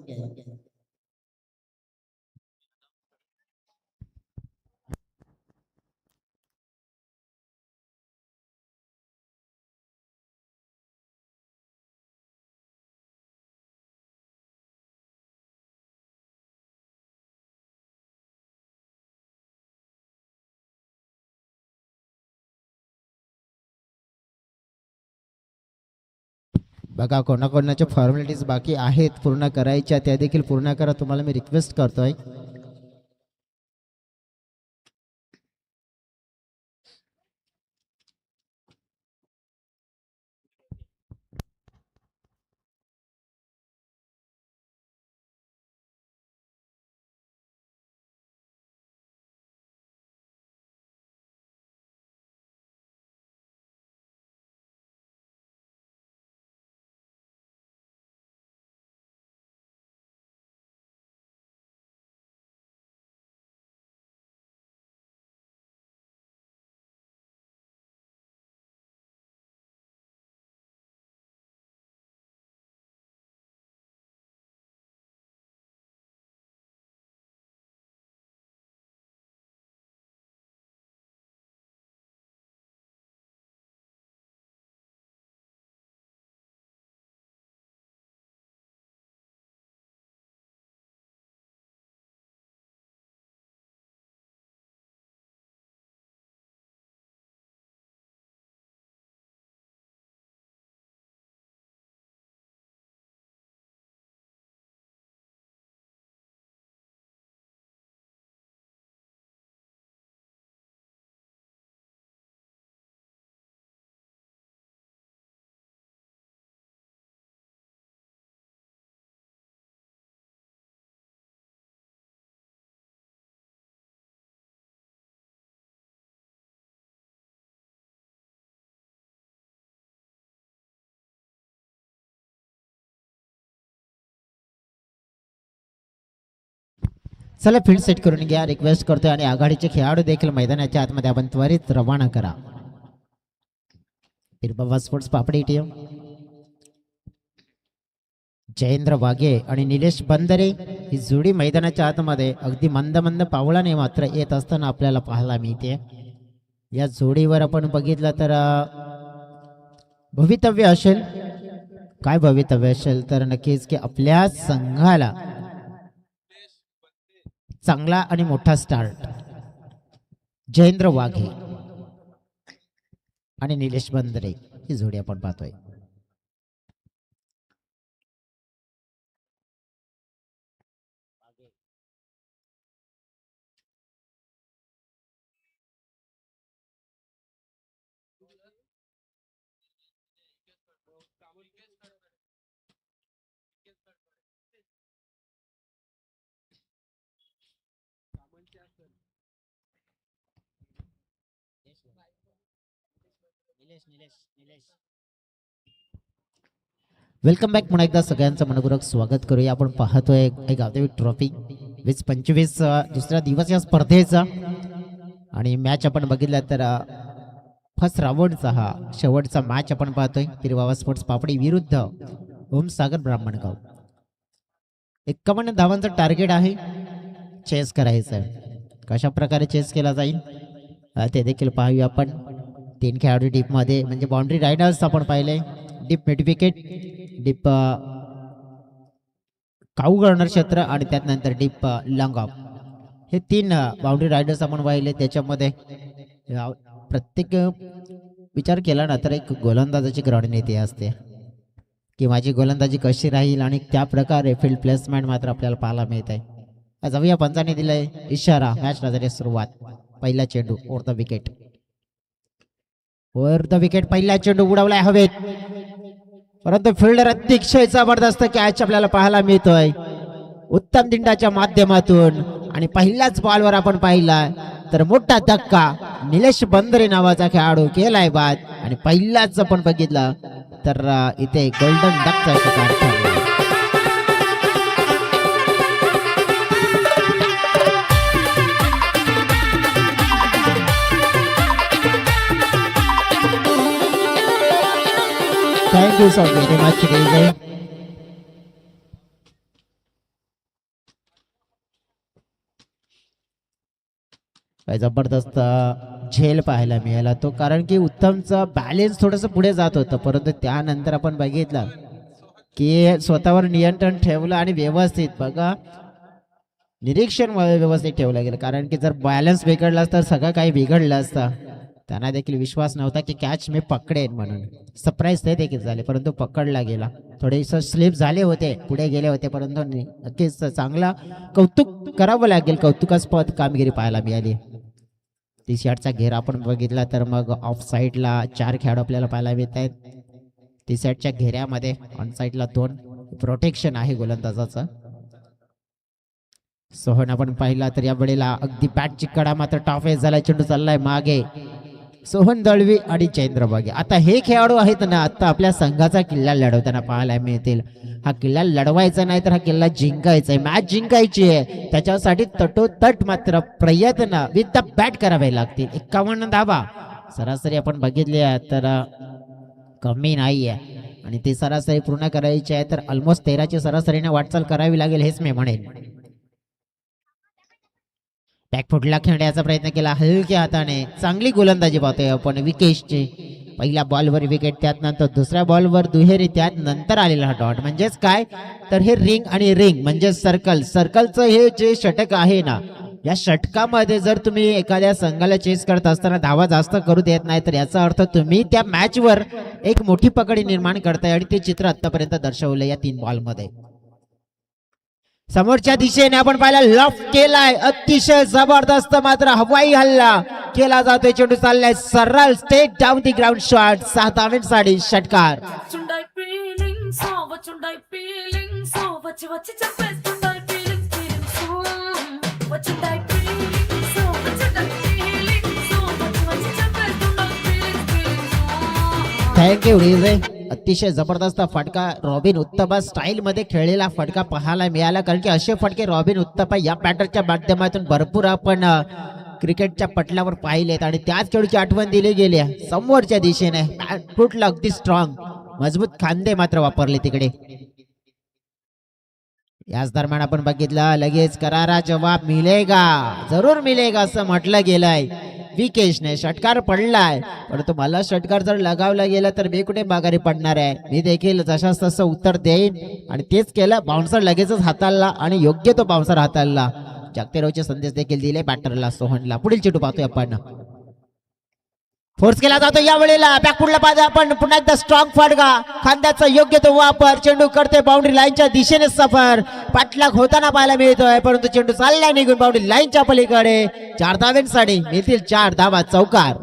बघा कोणाकोणाच्या फॉर्मॅलिटीज बाकी आहेत पूर्ण करायच्या, त्या देखील पूर्ण करा, तुम्हाला मी रिक्वेस्ट करतोय. चला फील्ड सेट करून घ्या, रिक्वेस्ट करतोय. आणि आघाडीचे खेळाडू देखील मैदानाच्या आतमध्ये आपण त्वरित रवाना करा. बाबा स्पोर्ट्स पापडी टीम, जयेंद्र वाघे आणि निलेश बंदरे ही जोडी मैदानाच्या आतमध्ये अगदी मंद मंद पावलाने मात्र येत असताना आपल्याला पाहायला मिळते. या जोडीवर आपण बघितलं तर भवितव्य असेल. काय भवितव्य असेल तर नक्कीच की आपल्या संघाला चांगला आणि मोठा स्टार्ट. जयेंद्र वाघे आणि निलेश बंदरे ही जोडी आपण पाहतोय. Welcome back. पुन्हा एकदा सगळ्यांचं मनपूर्वक स्वागत करूया. आपण पाहतोय एक गावदेवी ट्रॉफी 2025 दुसरा दिवस या स्पर्धेचा. आणि मॅच आपण बघितला तर फर्स्ट राऊंडचा हा शेवटचा मॅच आपण पाहतोय. पिरवावा स्पोर्ट्स पापडी विरुद्ध ओमसागर ब्राह्मणगाव. 51 धावांचं टार्गेट आहे, चेस करायचं आहे. कशा प्रकारे चेस केला जाईल ते देखील पाहूया आपण. 3 खेळाडू डीपमध्ये म्हणजे बाउंड्री रायडर्स आपण पाहिले, डीप मिड विकेट, डीप काऊ गणर क्षेत्र आणि त्यानंतर डीप लॉंग ऑफ, हे 3 बाउंड्री रायडर्स आपण पाहिले. त्याच्यामध्ये प्रत्येक विचार केला ना तर एक गोलंदाजाची रणनीती असते की माझी गोलंदाजी कशी राहील आणि त्या प्रकारे फील्ड प्लेसमेंट मात्र आपल्याला पाहायला मिळत आहे. जाऊया, पंचाने दिलाय इशारा, मॅच नजरे सुरुवात. पहिला चेंडू over the wicket, over the wicket. पहिला चेंडू उडवलाय हवेत, परंतु फिल्डर अतिशय जबरदस्त कॅच आपल्याला पाहायला मिळतोय उत्तम दिंडाच्या माध्यमातून. आणि पहिल्याच बॉलवर आपण पाहिला तर मोठा धक्का, निलेश बंदरे नावाचा खेळाडू केलाय बाद. आणि पहिलाच आपण बघितलं तर इथे गोल्डन डकचा शिकार ठरला. Thank you so very much, DJ. जबरदस्त झेल पाहायला मिळाला तो, कारण की उत्तमचा बॅलेन्स थोडस पुढे जात होतं, परंतु त्यानंतर आपण बघितलं की स्वतःवर नियंत्रण ठेवलं आणि व्यवस्थित बघा निरीक्षण व्यवस्थित ठेवलं गेलं. कारण की जर बॅलन्स बिघडला असता सगळं काही बिघडलं असतं. त्यांना देखील विश्वास नव्हता की कॅच मी पकडेन म्हणून. सरप्राईज ते देखील झाले, परंतु पकडला गेला. थोडेसे स्लिप झाले होते, पुढे गेले होते, परंतु नक्कीच चांगला कौतुक करावं लागेल, कौतुकास्पद कामगिरी पाहायला मिळाली. 30 यार्डचा घेरा आपण बघितला तर मग ऑफ साईडला 4 खेळाडू आपल्याला पाहायला मिळत आहेत. 30 यार्डच्या घेऱ्यामध्ये ऑन साईडला 2 प्रोटेक्शन आहे गोलंदाजाचं. सोहन आपण पाहिला तर या वेळेला अगदी बॅटची कडा मात्र टॉप एज झाला. चेंडू चाललाय मागे. सोहन दळवी आणि चैंद्र बागे आता हे खेळाडू आहेत ना, आता आपल्या संघाचा किल्ला लढवताना पाहायला मिळतील. हा किल्ला लढवायचा नाही तर हा किल्ला जिंकायचा आहे, मॅच जिंकायची आहे. त्याच्यासाठी तटोतट मात्र प्रयत्न विथ द बॅट करावे लागतील. 51 धावा सरासरी आपण बघितली तर कमी नाही आहे आणि ती सरासरी पूर्ण करायची आहे तर ऑलमोस्ट 13ची सरासरीने वाटचाल करावी लागेल हेच मी म्हणेन. बॅकफुटला खेळण्याचा प्रयत्न केला हलक्या हाताने. चांगली गोलंदाजी पाहतोय आपण विकेशची. पहिल्या बॉलवर विकेट, त्यानंतर दुसऱ्या बॉलवर दुहेरी, त्यानंतर आलेला हा डॉट. म्हणजेच काय तर हे रिंग आणि रिंग म्हणजे सर्कलचं हे जे षटक आहे ना, या षटकामध्ये जर तुम्ही एखाद्या संघाला चेस करत असताना धावा जास्त करू देत नाही तर याचा अर्थ तुम्ही त्या मॅचवर एक मोठी पकडी निर्माण करताय आणि ते चित्र आतापर्यंत दर्शवलं या 3 बॉलमध्ये. समोरच्या दिशेने आपण पाहिला लॉफ्ट केलाय, अतिशय जबरदस्त मात्र हवाई हल्ला केला जातोय. चेंडू चाललाय सरळ state down the ground shot. 6 धावांसाठी षटकार. Thank you DJ. अतिशय जबरदस्त फटका रॉबिन उत्तपा स्टाईल मध्ये खेळलेला फटका पाहायला मिळाला, कारण की असे फटके रॉबिन उत्तपा या बॅटरच्या माध्यमातून भरपूर आपण क्रिकेटच्या पटलावर पाहिलेत आणि त्याच खेळूची आठवण दिली गेली. समोरच्या दिशेने फुटला अगदी स्ट्रॉंग, मजबूत खांदे मात्र वापरले तिकडे. याच दरम्यान आपण बघितलं लगेच करारा जवाब मिलेगा, जरूर मिलेगा असं म्हटलं गेलंय. विकेशने षटकार पडलाय, परंतु मला षटकार जर लगावला गेला तर मी कुठे माघारी पडणार आहे. मी देखील जशास तसं उत्तर देईन आणि तेच केलं. बाउन्सर लगेचच हाताळला आणि योग्य तो बाउन्सर हाताळला. जगतेरावचे संदेश देखील दिले बॅटरला सोहनला. पुढील चेंडू पाहतोय आपण. फोर्स केला जातो या वेळेला. बॅकफुटला पाहिजे आपण. पुन्हा एकदा स्ट्रॉंग फटका, खांद्याचा योग्य तो वापर. चेंडू करते बाउंड्री लाईनच्या दिशेने सफर. पाठलाग होताना पाहायला मिळतोय, परंतु चेंडू चाललाय निघून बाउंड्री लाईनच्या पलीकडे. 4 धावांसाठी मिळतील 4 धावा. चौकार.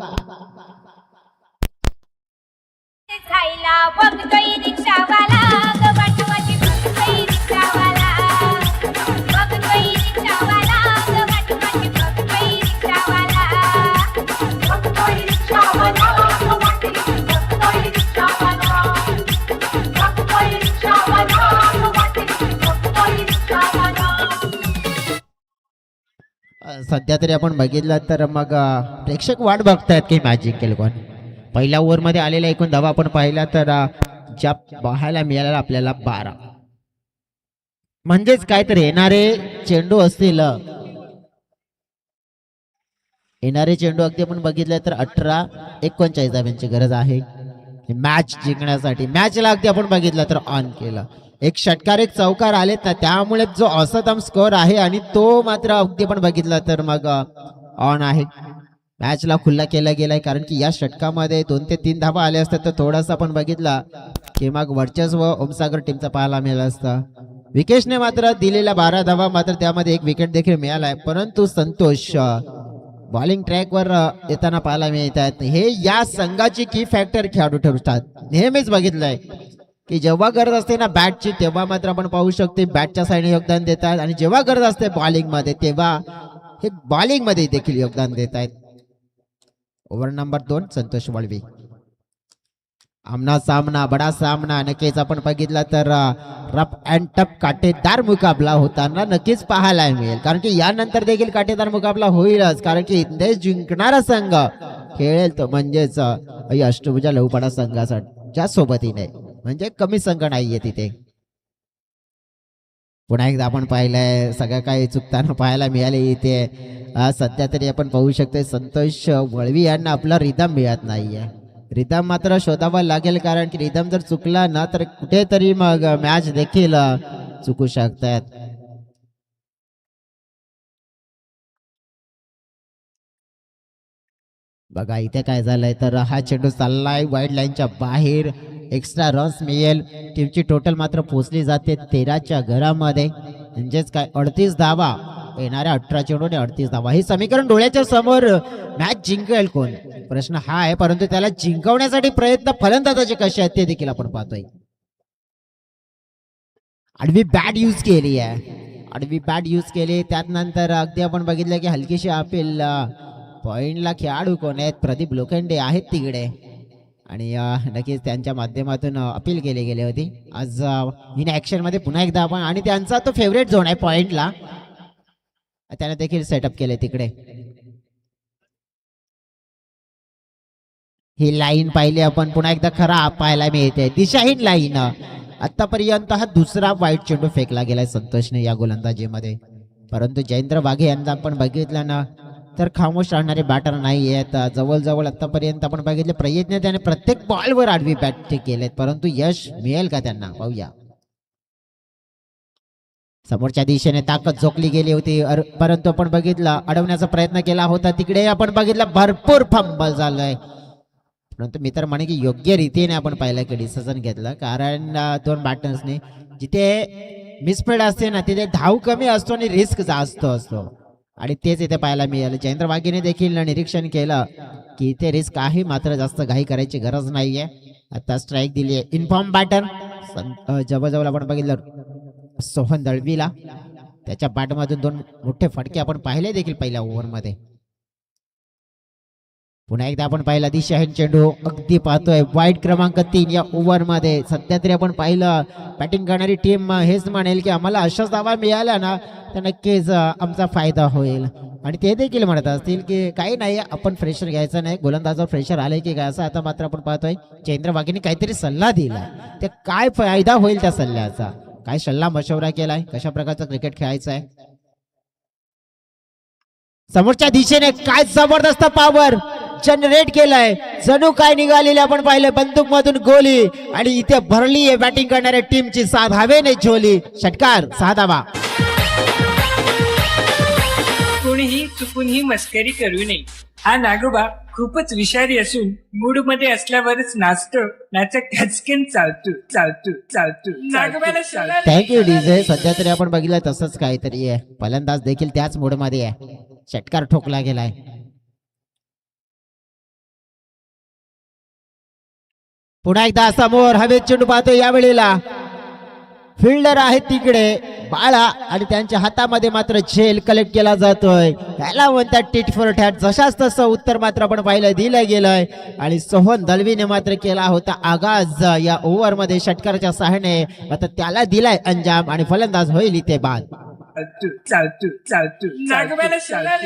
सध्या तरी आपण बघितलं तर मग प्रेक्षक वाट बघतायत की मॅच जिंकेल कोण. पहिल्या ओव्हरमध्ये आलेल्या एकूण धावा आपण पाहिला तर ज्या पाहायला मिळाल्या आपल्याला 12. म्हणजेच काय तर येणारे चेंडू असतील, येणारे चेंडू अगदी आपण बघितलं तर 18-39 धावांची गरज आहे मॅच जिंकण्यासाठी. मॅचला अगदी आपण बघितलं तर ऑन केलं. एक षटकार एक चौकार आलेत ना, त्यामुळे जो औसतम स्कोअर आहे आणि तो मात्र अगदी पण बघितला तर मग ऑन आहे. मॅचला खुल्ला केला गेलाय, कारण की या षटकामध्ये 2 ते 3 धावा आले असतात तर थोडासा आपण बघितला की मग वर्चस्व ओमसागर टीमचा पाहायला मिळाला असता. विकेशने मात्र दिलेल्या 12 धावा, मात्र त्यामध्ये 1 विकेट देखील मिळालाय. परंतु संतोष बॉलिंग ट्रॅकवर येताना पाहायला मिळतात. हे या संघाची की फॅक्टर खेळाडू ठरतात. नेहमीच बघितलंय की जेव्हा गरज असते ना बॅटची, तेव्हा मात्र आपण पाहू शकतो बॅटच्या साईडने योगदान देतात आणि जेव्हा गरज असते बॉलिंग मध्ये तेव्हा हे बॉलिंग मध्ये देखील योगदान देत आहेत. Over number 2 Santosh Valvi. आमना सामना बडा सामना नक्कीच आपण बघितला तर रफ अँड टफ काटेदार मुकाबला होताना नक्कीच पाहायला मिळेल, कारण की यानंतर देखील काटेदार मुकाबला होईलच, कारण की इथे जिंकणारा संघ खेळेल तो म्हणजेच अष्टभुजा लहूपाडा संघाच्या सोबतीने, म्हणजे कमी संघ नाहीये तिथे. पुन्हा एकदा आपण पाहिलंय सगळं काही चुकताना पाहायला मिळाले इथे. सध्या तरी आपण पाहू शकतो संतोष वळवी यांना आपला रिदम मिळत नाहीये. रिदम मात्र शोधावा लागेल, कारण की रिदम जर चुकला ना तर कुठेतरी मग मॅच देखील चुकू शकतात. बघा इथे काय झालंय तर हा चेंडू चाललाय वाईड लाईनच्या बाहेर. एक्स्ट्रा रन्स मिळेल. टीमची टोटल मात्र पोहोचली जाते 13च्या घरामध्ये. म्हणजेच काय 38 धावा येणाऱ्या 18 चेंडूने 38 धावा. हे समीकरण डोळ्याच्या समोर. मॅच जिंकेल कोण प्रश्न हा आहे, परंतु त्याला जिंकवण्यासाठी प्रयत्न फलंदाजाचे कसे आहेत ते देखील आपण पाहतोय. आडवी बॅट यूज केली आहे. आडवी बॅट यूज केली. त्यानंतर अगदी आपण बघितलं की हलकीशी अपील. पॉइंटला खेळाडू कोण आहेत? प्रदीप लोखंडे आहेत तिकडे. आणि नक्कीच त्यांच्या माध्यमातून अपील केली गेली होती. आज इन ऍक्शन मध्ये पुन्हा एकदा आपण आणि त्यांचा तो फेवरेट झोन आहे पॉइंटला. त्याने देखील सेटअप केले तिकडे. ही लाईन पाहिली आपण पुन्हा एकदा खरा पाहायला मिळते. दिशाहीन लाईन. आतापर्यंत हा दुसरा वाईट चेंडू फेकला गेलाय संतोषने या गोलंदाजीमध्ये. परंतु जयेंद्र वाघे यांना आपण बघितलं ना तर खामोश राहणारे बॅटर नाही आहेत. जवळजवळ आतापर्यंत आपण बघितले प्रयत्न त्याने प्रत्येक बॉलवर आडवी बॅट केलेत, परंतु यश मिळेल का त्यांना पाहूया. समोरच्या दिशेने ताकद झोकली गेली होती, परंतु आपण बघितलं अडवण्याचा प्रयत्न केला होता. तिकडे आपण बघितलं भरपूर फंबल झालंय. परंतु मी तर म्हणे की योग्य रीतीने आपण पाहिलं की डिसिजन घेतलं, कारण दोन बॅटर्सने जिथे मिसफील्ड असते ना तिथे धाव कमी असतो आणि रिस्क जास्त असतो. आणि तेच इथे पाहायला मिळालं. जयेंद्र वाघेने देखील निरीक्षण केलं की इथे रिस्क आहे, मात्र जास्त घाई करायची गरज नाहीये. आता स्ट्राईक दिली आहे इन्फॉर्म बॅटर. जवळजवळ आपण बघितलं सोहन दळवीला. त्याच्या बॅटमधून दोन मोठे फटके आपण पाहिले देखील पहिल्या ओव्हरमध्ये. पुन्हा एकदा आपण पाहिला दिशाहीन चेंडू अगदी पाहतोय वाईड क्रमांक 3 या ओव्हरमध्ये. सध्या तरी आपण पाहिलं बॅटिंग करणारी टीम हेच म्हणेल की आम्हाला अशाच धावा मिळाल्या ना तर नक्कीच आमचा फायदा होईल. आणि ते देखील म्हणत असतील की काही नाही आपण फ्रेशर घ्यायचं नाही, गोलंदाजावर फ्रेशर आले की काय. असं आता मात्र आपण पाहतोय जयेंद्र वाघेने काहीतरी सल्ला दिला. ते काय फायदा होईल त्या सल्ल्याचा, काय सल्ला मशवरा केलाय, कशा प्रकारचं क्रिकेट खेळायचं आहे. समोरच्या दिशेने काय जबरदस्त पॉवर जनरेट केलाय. जणू काय निघालेले आपण पाहिलं बंदूक मधून गोली. आणि इथे भरली आहे बॅटिंग करणाऱ्या टीमची 7 धावेने झोली. षटकार 6 धावा. कोणीही चुकून ही मस्करी करू नये. हा नागोबा खूपच विषारी असून मूड मध्ये असल्यावरच नाचतो, नाचक कचकन चालतो चालतो चालतो नागोबाला सोडा. Thank you DJ. सध्या तरी आपण बघितलं तसंच काहीतरी आहे. फलंदाज देखील त्याच मूड मध्ये आहे. षटकार ठोकला गेलाय. पुन्हा एकदा समोर हवेत चेंडू पाहतो. यावेळेला फिल्डर आहे तिकडे बाळा आणि त्यांच्या हातामध्ये मात्र झेल कलेक्ट केला जातोय. त्याला म्हणतात टीट फॉर टॅट. जशाच तसं उत्तर मात्र आपण पाहिलं दिलं गेलंय. आणि सोहन दलवीने मात्र केला होता आगाज या ओव्हर मध्ये षटकाराच्या सहाय्याने. आता त्याला दिलाय अंजाम आणि फलंदाज होईल इथे बाद. चालतो चालतो चालतो नागोबाला सोडा.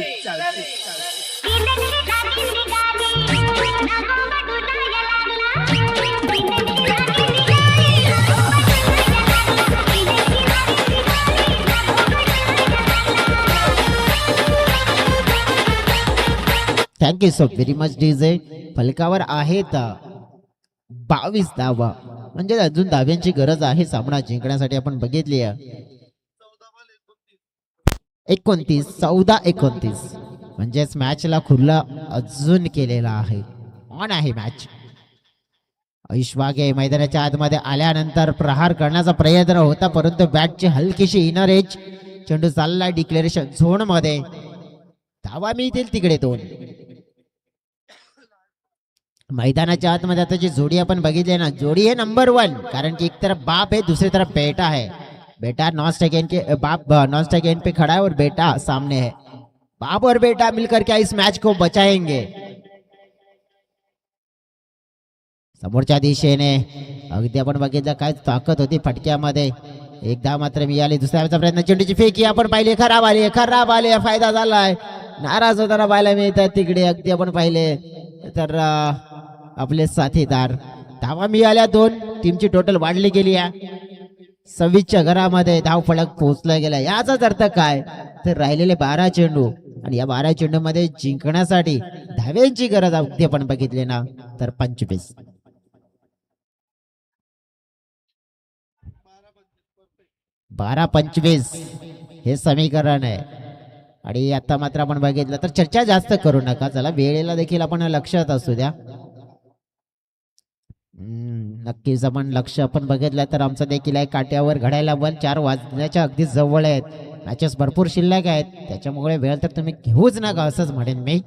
Thank you so very much DJ. फलकावर आहेत 22 धावा. म्हणजे अजून धाव्यांची गरज आहे सामना जिंकण्यासाठी. आपण बघितली 29 14-29 म्हणजेच मॅचला खुल्ला अजून केलेला आहे. ऑन आहे मॅच. ऐश्वागे मैदानाच्या आतमध्ये आल्यानंतर प्रहार करण्याचा प्रयत्न होता, परंतु बॅटची हलकीशी इनर एज. चेंडू चालला डिक्लेरेशन झोन मध्ये. धावा मिळतील तिकडे 2. मैदानाच्या आतमध्ये आता जी जोडी आपण बघितली ना, जोडी आहे नंबर 1. कारण की एक तरफ बाप है, दूसरी तरफ बेटा है. बेटा नॉन स्ट्राइक एंड के बाप नॉन स्ट्राइक एंड पे खड़ा है और बेटा सामने है. बाप और बेटा मिलकर के इस मैच को बचाएंगे. समोरच्या दिशेने अगदी आपण बघितलं काय ताकद होती फटक्यामध्ये. एकदा मात्र मिळाली. दुसऱ्याचा प्रयत्न चेंडूची फेकी आपण पाहिली. खराब आली खराब आली. फायदा झालाय. नाराज होताना पाहायला मिळतात तिकडे. अगदी आपण पाहिले तर आपले साथीदार. धावा मिळाल्या 2. टीमची टोटल वाढली गेली आहे. 26च्या घरामध्ये धाव फलक पोहोचला गेला. याचाच अर्थ काय तर राहिलेले 12 चेंडू आणि या 12 चेंडू मध्ये जिंकण्यासाठी धाव्यांची गरज अगदी आपण बघितली ना तर 25. 12-25 हे समीकरण आहे. आणि आता मात्र आपण बघितलं तर चर्चा जास्त करू नका, चला वेळेला देखील आपण लक्षात असू द्या. नक्कीच आपण लक्ष आपण बघितलं तर आमचं देखील आहे काट्यावर घडायला बल 4 वाजण्याच्या अगदी जवळ आहेत. मॅचेस भरपूर शिल्लक आहेत, त्याच्यामुळे वेळ तर तुम्ही घेऊच नका असंच म्हणेन मी.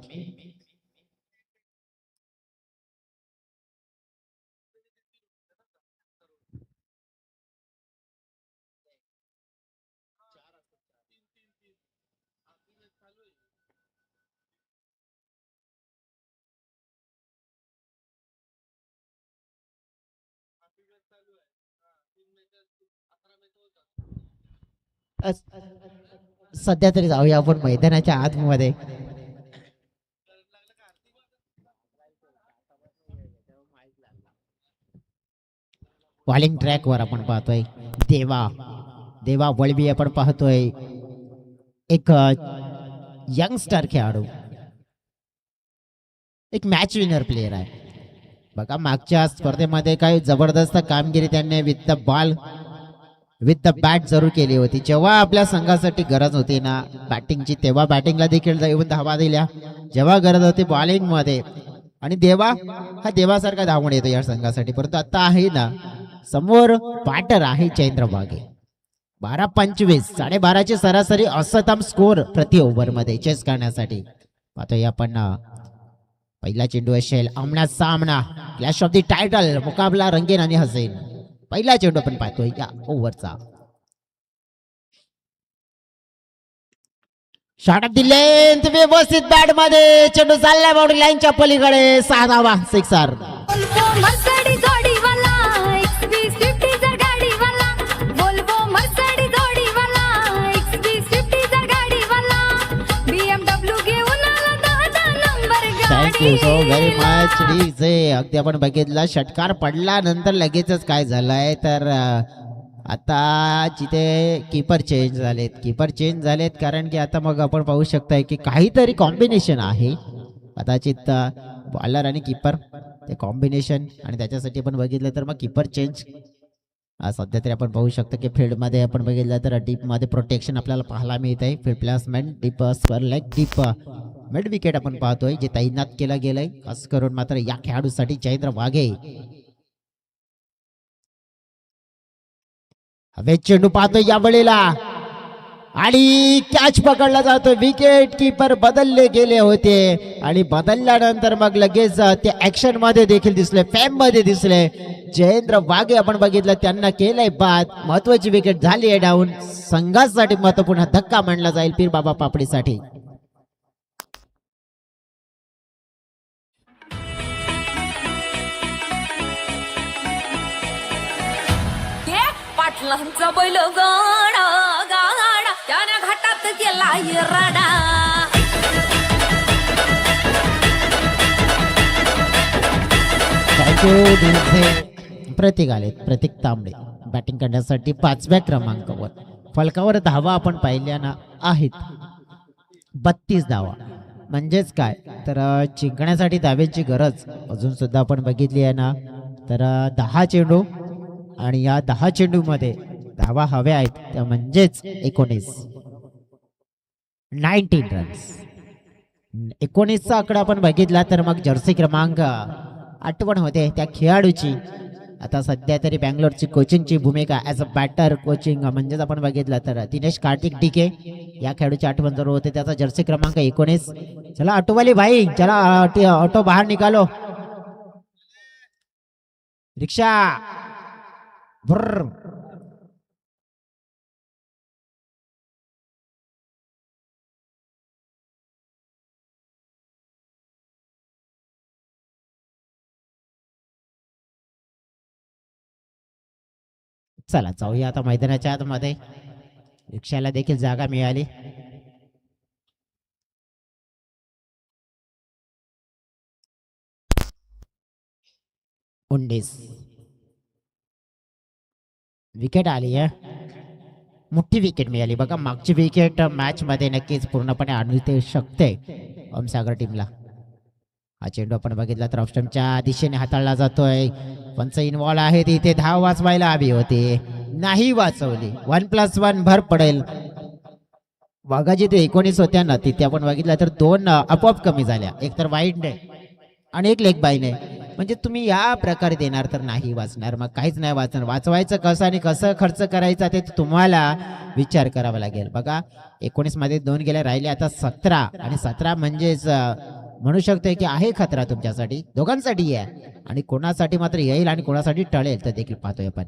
सध्या तरी जाऊया आपण मैदानाच्या आतमध्ये. बॉलिंग ट्रॅक वर आपण पाहतोय देवा देवा वळवी आपण पाहतोय एक यंगस्टर खेळाडू, एक मॅच विनर प्लेयर आहे बघा. मागच्या स्पर्धेमध्ये काही जबरदस्त कामगिरी त्यांनी with the ball with the bat जरूर केली होती. जेव्हा आपल्या संघासाठी गरज होती ना बॅटिंगची, तेव्हा बॅटिंगला देखील येऊन धावा दिल्या. जेव्हा गरज होती बॉलिंग मध्ये, आणि देवा हा देवासारखा धावून येतो या संघासाठी. परंतु आता आहे ना समोर बॅटर आहे चैंद्र वाघे. 12-25 12.5ची सरासरी असतम स्कोर प्रति ओव्हर मध्ये चेस करण्यासाठी. पाहतोय आपण पहिला चेंडू असेल आमना सामना, क्लॅश ऑफ द टायटल, मुकाबला रंगीन आणि हसीन. पहिला चेंडू आपण पाहतोय या ओव्हरचा. शॉट ऑफ द लेंथ, व्यवस्थित बॅट मध्ये चेंडू चालला बाउंड्री लाईनच्या पलीकडे. 6 धावा, sixer. Thank you so very much DJ. अगदी आपण बघितलं षटकार पडला नंतर लगेचच काय झालंय तर आता जिथे कीपर चेंज झालेत कारण की आता मग आपण पाहू शकताय की काहीतरी कॉम्बिनेशन आहे कदाचित बॉलर आणि कीपर ते कॉम्बिनेशन, आणि त्याच्यासाठी आपण बघितलं तर मग कीपर चेंज. सध्या तरी आपण पाहू शकतो की फील्डमध्ये आपण बघितलं तर डीपमध्ये प्रोटेक्शन आपल्याला पाहायला मिळत आहे. Field placement deep square leg deep mid wicket आपण पाहतोय जे तैनात केलं गेलंय खास करून मात्र या खेळाडूसाठी चैंद्र वाघे. हवे चेंडू पाहतोय या वेळेला आणि कॅच पकडला जातो. विकेट कीपर बदलले गेले होते आणि बदलल्यानंतर मग लगेच ते ऍक्शन मध्ये देखील दिसले, फेम मध्ये दिसले. जयेंद्र वाघे आपण बघितलं त्यांना केलंय बाद. महत्वाची विकेट झाली आहे डाऊन. संघासाठी महत्वपूर्ण धक्का मानला जाईल पीर बाबा पापडीसाठी. पाटलांचा बैल गाडा गाडा त्याने घाटात केला राडा. प्रतीक आले, प्रतीक तांबडे बॅटिंग करण्यासाठी 5व्या क्रमांकावर. फलकावर धावा आपण पाहिल्या ना आहेत 32 धावा. म्हणजेच काय तर जिंकण्यासाठी धाव्यांची गरज अजून सुद्धा आपण बघितली आहे ना तर 10 चेंडू आणि या 10 चेंडू मध्ये धावा हव्या आहेत त्या म्हणजेच 19 रन्स. 19चा आकडा आपण बघितला तर मग जर्सी क्रमांक आठवण होते त्या खेळाडूची. आता सध्या तरी बँगलोरची कोचिंगची भूमिका ॲज अ बॅटर कोचिंग म्हणजेच आपण बघितलं तर दिनेश कार्तिक डीके या खेळाडूची आठवण जरूर होते. त्याचा जर्सी क्रमांक 19. चला ऑटोवाली भाई, चला ऑटो बाहेर निकालो. रिक्षा भर. चला जाऊया आता मैदानाच्या आतमध्ये. रिक्षाला देखील जागा मिळाली. विकेट आली आहे, मोठी विकेट मिळाली बघा. मागची विकेट मॅच मध्ये नक्कीच पूर्णपणे आणू शकते ओमसागर टीमला. हा चेंडू आपण बघितला तर ऑप्शनच्या दिशेने हाताळला जातोय. पंच इन्व्हॉल्व आहे तिथे धाव वाचवायला हवी होती, नाही वाचवली. 1+1 भर पडेल. वाघाची ते 19 होत्या ना तिथे आपण बघितलं तर दोन आपोआप कमी झाल्या, एक तर वाईडने आणि एक लेग बायने. म्हणजे तुम्ही या प्रकारे देणार तर नाही वाचणार, मग काहीच नाही वाचणार. वाचवायचं कसं आणि कसं खर्च करायचा ते तुम्हाला विचार करावा लागेल. बघा 19 मध्ये 2 गेले, राहिले आता 17 आणि 17 म्हणजेच म्हणू शकतो की आहे खतरा तुमच्यासाठी, दोघांसाठी आहे. आणि कोणासाठी मात्र येईल आणि कोणासाठी टळेल तर देखील पाहतोय आपण.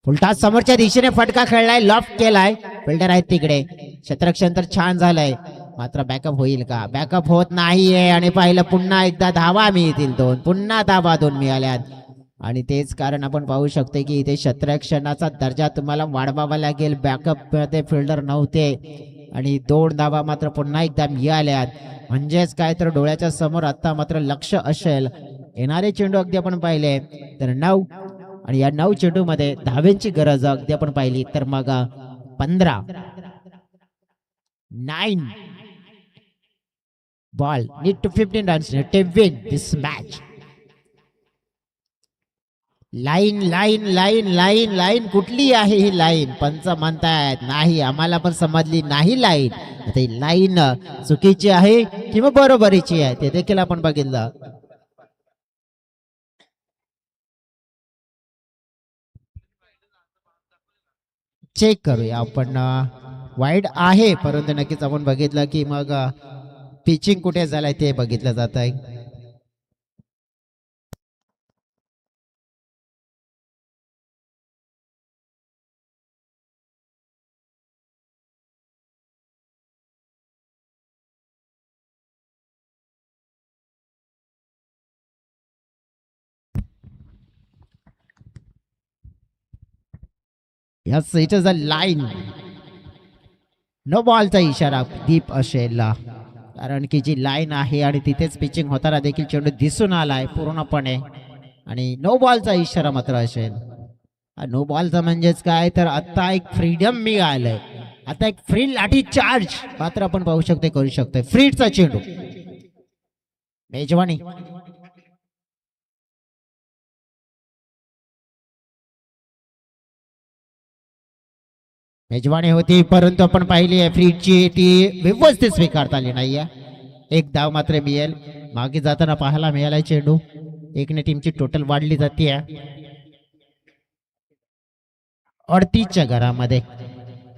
फुलटास समोरच्या दिशेने फटका खेळलाय, लॉफ्ट केलाय, फिल्डर आहेत तिकडे. क्षेत्ररक्षण तर छान झालंय, मात्र बॅकअप होईल का? बॅकअप होत नाहीये आणि पाहिलं पुन्हा एकदा धावा मिळतील दोन, पुन्हा धावा दोन मिळाल्यात. आणि तेच कारण आपण पाहू शकतो की इथे क्षेत्ररक्षणाचा दर्जा तुम्हाला वाढवावा लागेल. बॅकअप मध्ये फिल्डर नव्हते आणि 2 धावा मात्र पुन्हा एकदा मिळाल्यात. म्हणजेच काय तर डोळ्याच्या समोर आता मात्र लक्ष असेल. येणारे चेंडू अगदी आपण पाहिले तर 9 आणि या 9 चेंडू मध्ये धावेंची गरज अगदी आपण पाहिली तर मग 15 9 ball need to 15 runs to win this match. Line line line line line कुठली आहे ही लाईन? पंच म्हणतायत नाही, आम्हाला पण समजली नाही लाईन. आता ही लाईन चुकीची आहे किंवा बरोबरीची आहे ते देखील आपण बघितलं. चेक करूया आपण. वाईड आहे परंतु नक्कीच आपण बघितलं की मग पिचिंग कुठे झालंय ते बघितलं जात आहे. Yes, it is a line. No बॉलचा इशारा दीप असेल, कारण की जी लाईन आहे आणि तिथेच पिचिंग होताना देखील चेंडू दिसून आलाय पूर्णपणे आणि नो बॉलचा इशारा मात्र असेल. नो बॉलचा म्हणजेच काय तर आता एक फ्रीडम मिळालंय, आता एक फ्री लाठी चार्ज मात्र आपण पाहू शकतो, करू शकतोय. फ्रीडचा चेंडू मेजवानी. मेजवानी होती परंतु आपण पाहिली आहे फ्रीडची ती व्यवस्थित स्वीकारता आली नाहीये. एक धाव मात्र मिळेल, मागे जाताना पाहायला मिळालाय चेंडू. एकने टीमची टोटल वाढली जाते 38च्या घरामध्ये.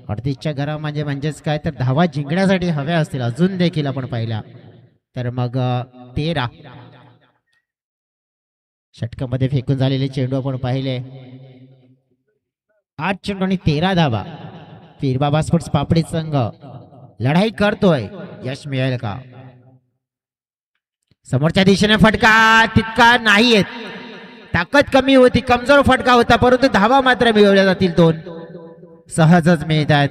38च्या घरा म्हणजेच काय तर धावा जिंकण्यासाठी हव्या असतील अजून देखील आपण पाहिल्या तर मग 13 षटकामध्ये फेकून झालेले चेंडू आपण पाहिले. 8 चेंडू आणि 13 धावा. पीरबाबा स्पोर्ट्स पापडी संघ लढाई करतोय, यश मिळेल का? समोरच्या दिशेने फटका तितका नाहीये, ताकद कमी होती, कमजोर फटका होता परंतु धावा मात्र मिळवल्या जातील 2 सहजच मिळतात.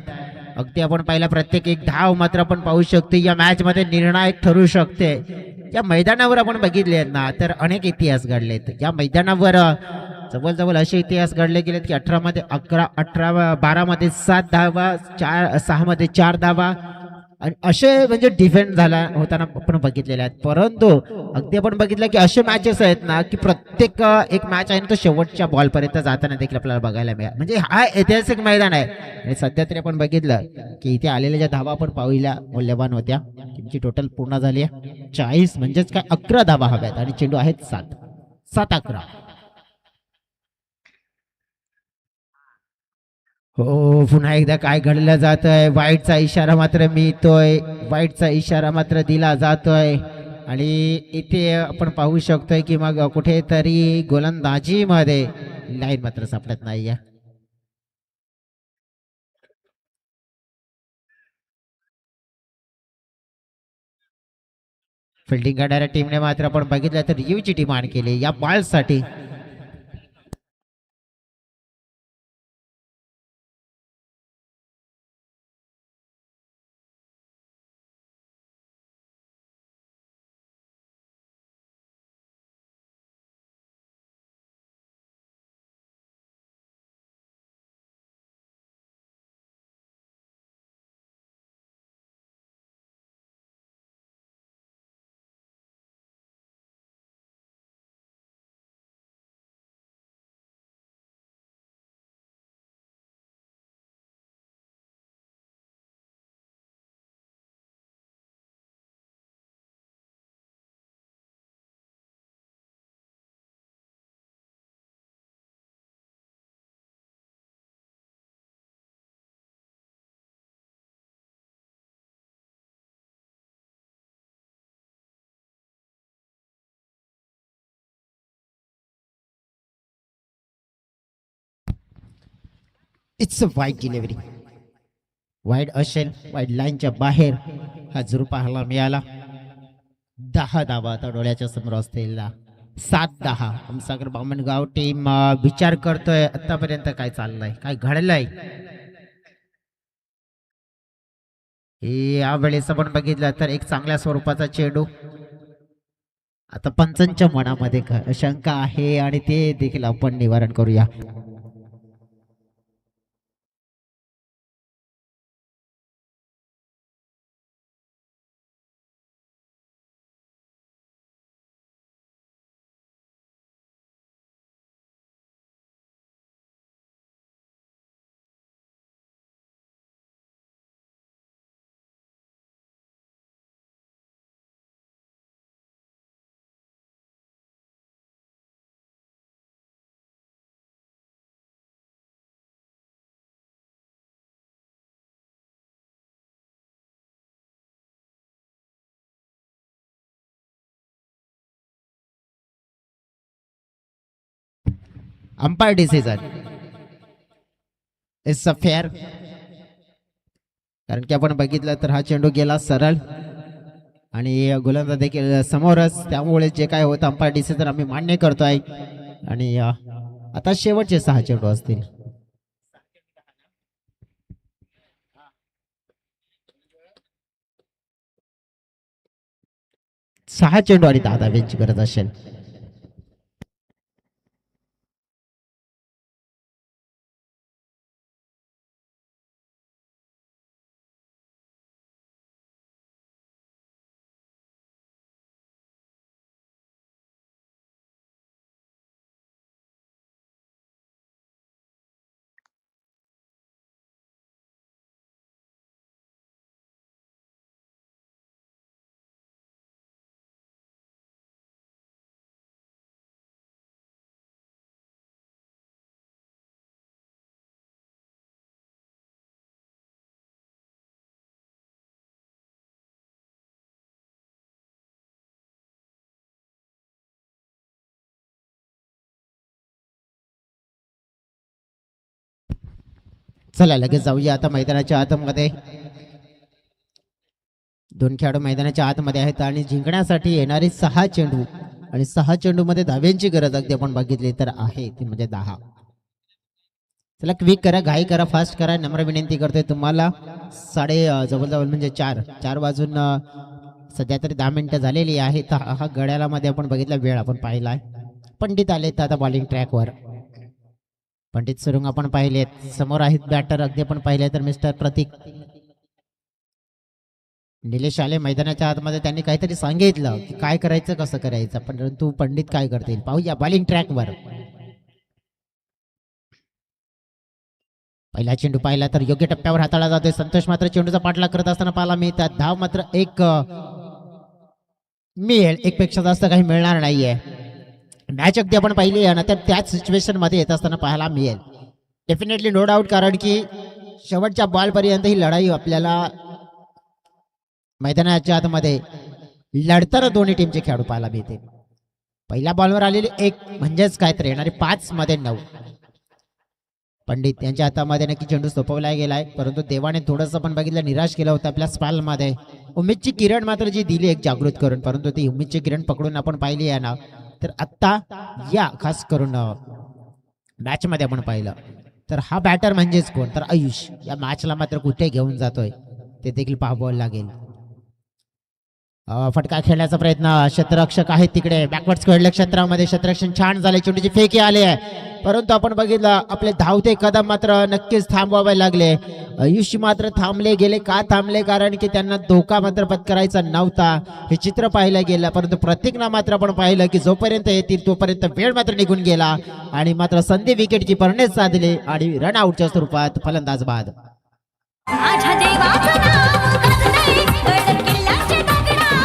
अगदी आपण पाहिला प्रत्येक एक धाव मात्र आपण पाहू शकतो या मॅच मध्ये निर्णायक ठरू शकते. या मैदानावर आपण बघितले ना तर अनेक इतिहास घडलेत. या मैदानावर जवळजवळ असे इतिहास घडले गेलेत की 18 मध्ये 11, 18 12 मध्ये 7 धावा, 6 मध्ये 4 धावा आणि असे म्हणजे डिफेंड झाला होताना आपण बघितलेले आहेत. परंतु अगदी आपण बघितलं की असे मॅचेस आहेत ना की प्रत्येक एक मॅच आहे तो शेवटच्या बॉल पर्यंत जाताना देखील आपल्याला बघायला मिळाला. म्हणजे हा ऐतिहासिक मैदान आहे आणि सध्या तरी आपण बघितलं की इथे आलेल्या ज्या धावा आपण पाहिल्या मूल्यवान होत्या. टीमची टोटल पूर्ण झाली आहे 40, म्हणजेच काय 11 धावा हव्यात आणि चेंडू आहेत 7-11. हो, पुन्हा एकदा काय घडलं जात आहे, वाईटचा इशारा मात्र मिळतोय, वाईटचा इशारा मात्र दिला जातोय आणि इथे आपण पाहू शकतोय की मग कुठेतरी गोलंदाजीमध्ये लाईन मात्र सापडत नाहीये. फिल्डिंग करणाऱ्या टीमने मात्र आपण बघितलं तर रिव्ह्यूची डिमांड केली या बॉलसाठी. It's a wide delivery. Wide असेल, वाईड लाईनच्या बाहेर हा जरूर पाहायला मिळाला. 10 धावा आता डोळ्याच्या समोर असतील. 7-10. हमसागर बामणगाव टीम विचार करतोय आतापर्यंत काय चाललंय, काय घडलंय. यावेळेस आपण बघितलं तर एक चांगल्या स्वरूपाचा चेंडू. आता पंचांच्या मनामध्ये शंका आहे आणि ते देखील आपण निवारण करूया. Umpire decision it's a fair. कारण की आपण बघितलं तर हा चेंडू गेला सरळ आणि गोलंदाज देखील समोरच, त्यामुळे जे काय होतं अंपायर डिसिजन आम्ही मान्य करतोय. आणि आता शेवटचे 6 चेंडू असतील. सहा चेंडू आणि 10 धाव्यांची गरज असेल. चला लगेच जाऊया आता मैदानाच्या आतमध्ये. 2 खेळाडू मैदानाच्या आतमध्ये आहेत आणि जिंकण्यासाठी येणारे 6 चेंडू आणि 6 चेंडू मध्ये धाव्यांची गरज अगदी आपण बघितली तर आहे ती म्हणजे 10. चला क्विक करा, घाई करा, फास्ट करा. नम्र विनंती करतोय तुम्हाला. जवळजवळ म्हणजे 4 वाजून सध्या तरी 10 मिनिटं झालेली आहे. तर हा घड्याळा मध्ये आपण बघितला वेळ आपण पाहिलाय. पंडित आले तर आता बॉलिंग ट्रॅकवर. पंडित सुरुंग आपण पाहिलेत, समोर आहेत बॅटर अगदी आपण पाहिले तर मिस्टर प्रतीक. निलेश आले मैदानाच्या आतमध्ये, त्यांनी काहीतरी सांगितलं की काय करायचं कसं करायचं, परंतु पंडित काय करतील पाहूया. बॉलिंग ट्रॅकवर पहिला चेंडू पाहिला तर योग्य टप्प्यावर हाताळला जातोय. संतोष मात्र चेंडूचा पाठलाग करत असताना पाहायला मिळतात. धाव मात्र एक मिळेल, एक पेक्षा जास्त काही मिळणार नाहीये. मॅच अगदी आपण पाहिली आहे ना, तर त्याच सिच्युएशन मध्ये येत असताना पाहायला मिळेल डेफिनेटली, नो डाऊट. कारण की शेवटच्या बॉल पर्यंत ही लढाई आपल्याला मैदानाच्या आतमध्ये लढताना दोन्ही टीमचे खेळाडू पाहायला मिळते. पहिल्या बॉलवर आलेली 1 म्हणजेच काय तर येणारे 5 मध्ये 9. पंडित यांच्या हातामध्ये नक्की चेंडू सोपवला गेलाय, परंतु देवाने थोडंसं पण बघितलं निराश केलं होतं आपल्या स्पाल मध्ये. उमेदची किरण मात्र जी दिली एक जागृत करून, परंतु ती उमेदची किरण पकडून आपण पाहिली आहे ना, तर आता या खास करून मॅच मध्ये आपण पाहिलं तर हा बॅटर म्हणजेच कोण तर आयुष या मॅचला मात्र कुठे घेऊन जातोय ते देखील पाहावं लागेल. फटका खेळण्याचा प्रयत्न, क्षेत्ररक्षक आहेत तिकडे बॅकवर्ड स्क्वेअरल्या क्षेत्रामध्ये. क्षेत्ररक्षण छान झाले, चेंडूची फेकी आली आहे, परंतु आपण बघितलं आपले धावते कदम मात्र नक्कीच थांबवावे लागले. आयुष मात्र थांबले गेले. का थांबले? कारण की त्यांना धोका मात्र पत्करायचा नव्हता, हे चित्र पाहिलं गेलं. परंतु प्रत्येकना मात्र आपण पाहिलं की जोपर्यंत येतील तोपर्यंत वेळ मात्र निघून गेला आणि मात्र संधी विकेट किपरनेच साधले आणि रन आउटच्या स्वरूपात फलंदाज बाद. माझ्या देवाचं नाव गाजतंय, गड किल्ल्याचे दगडावर.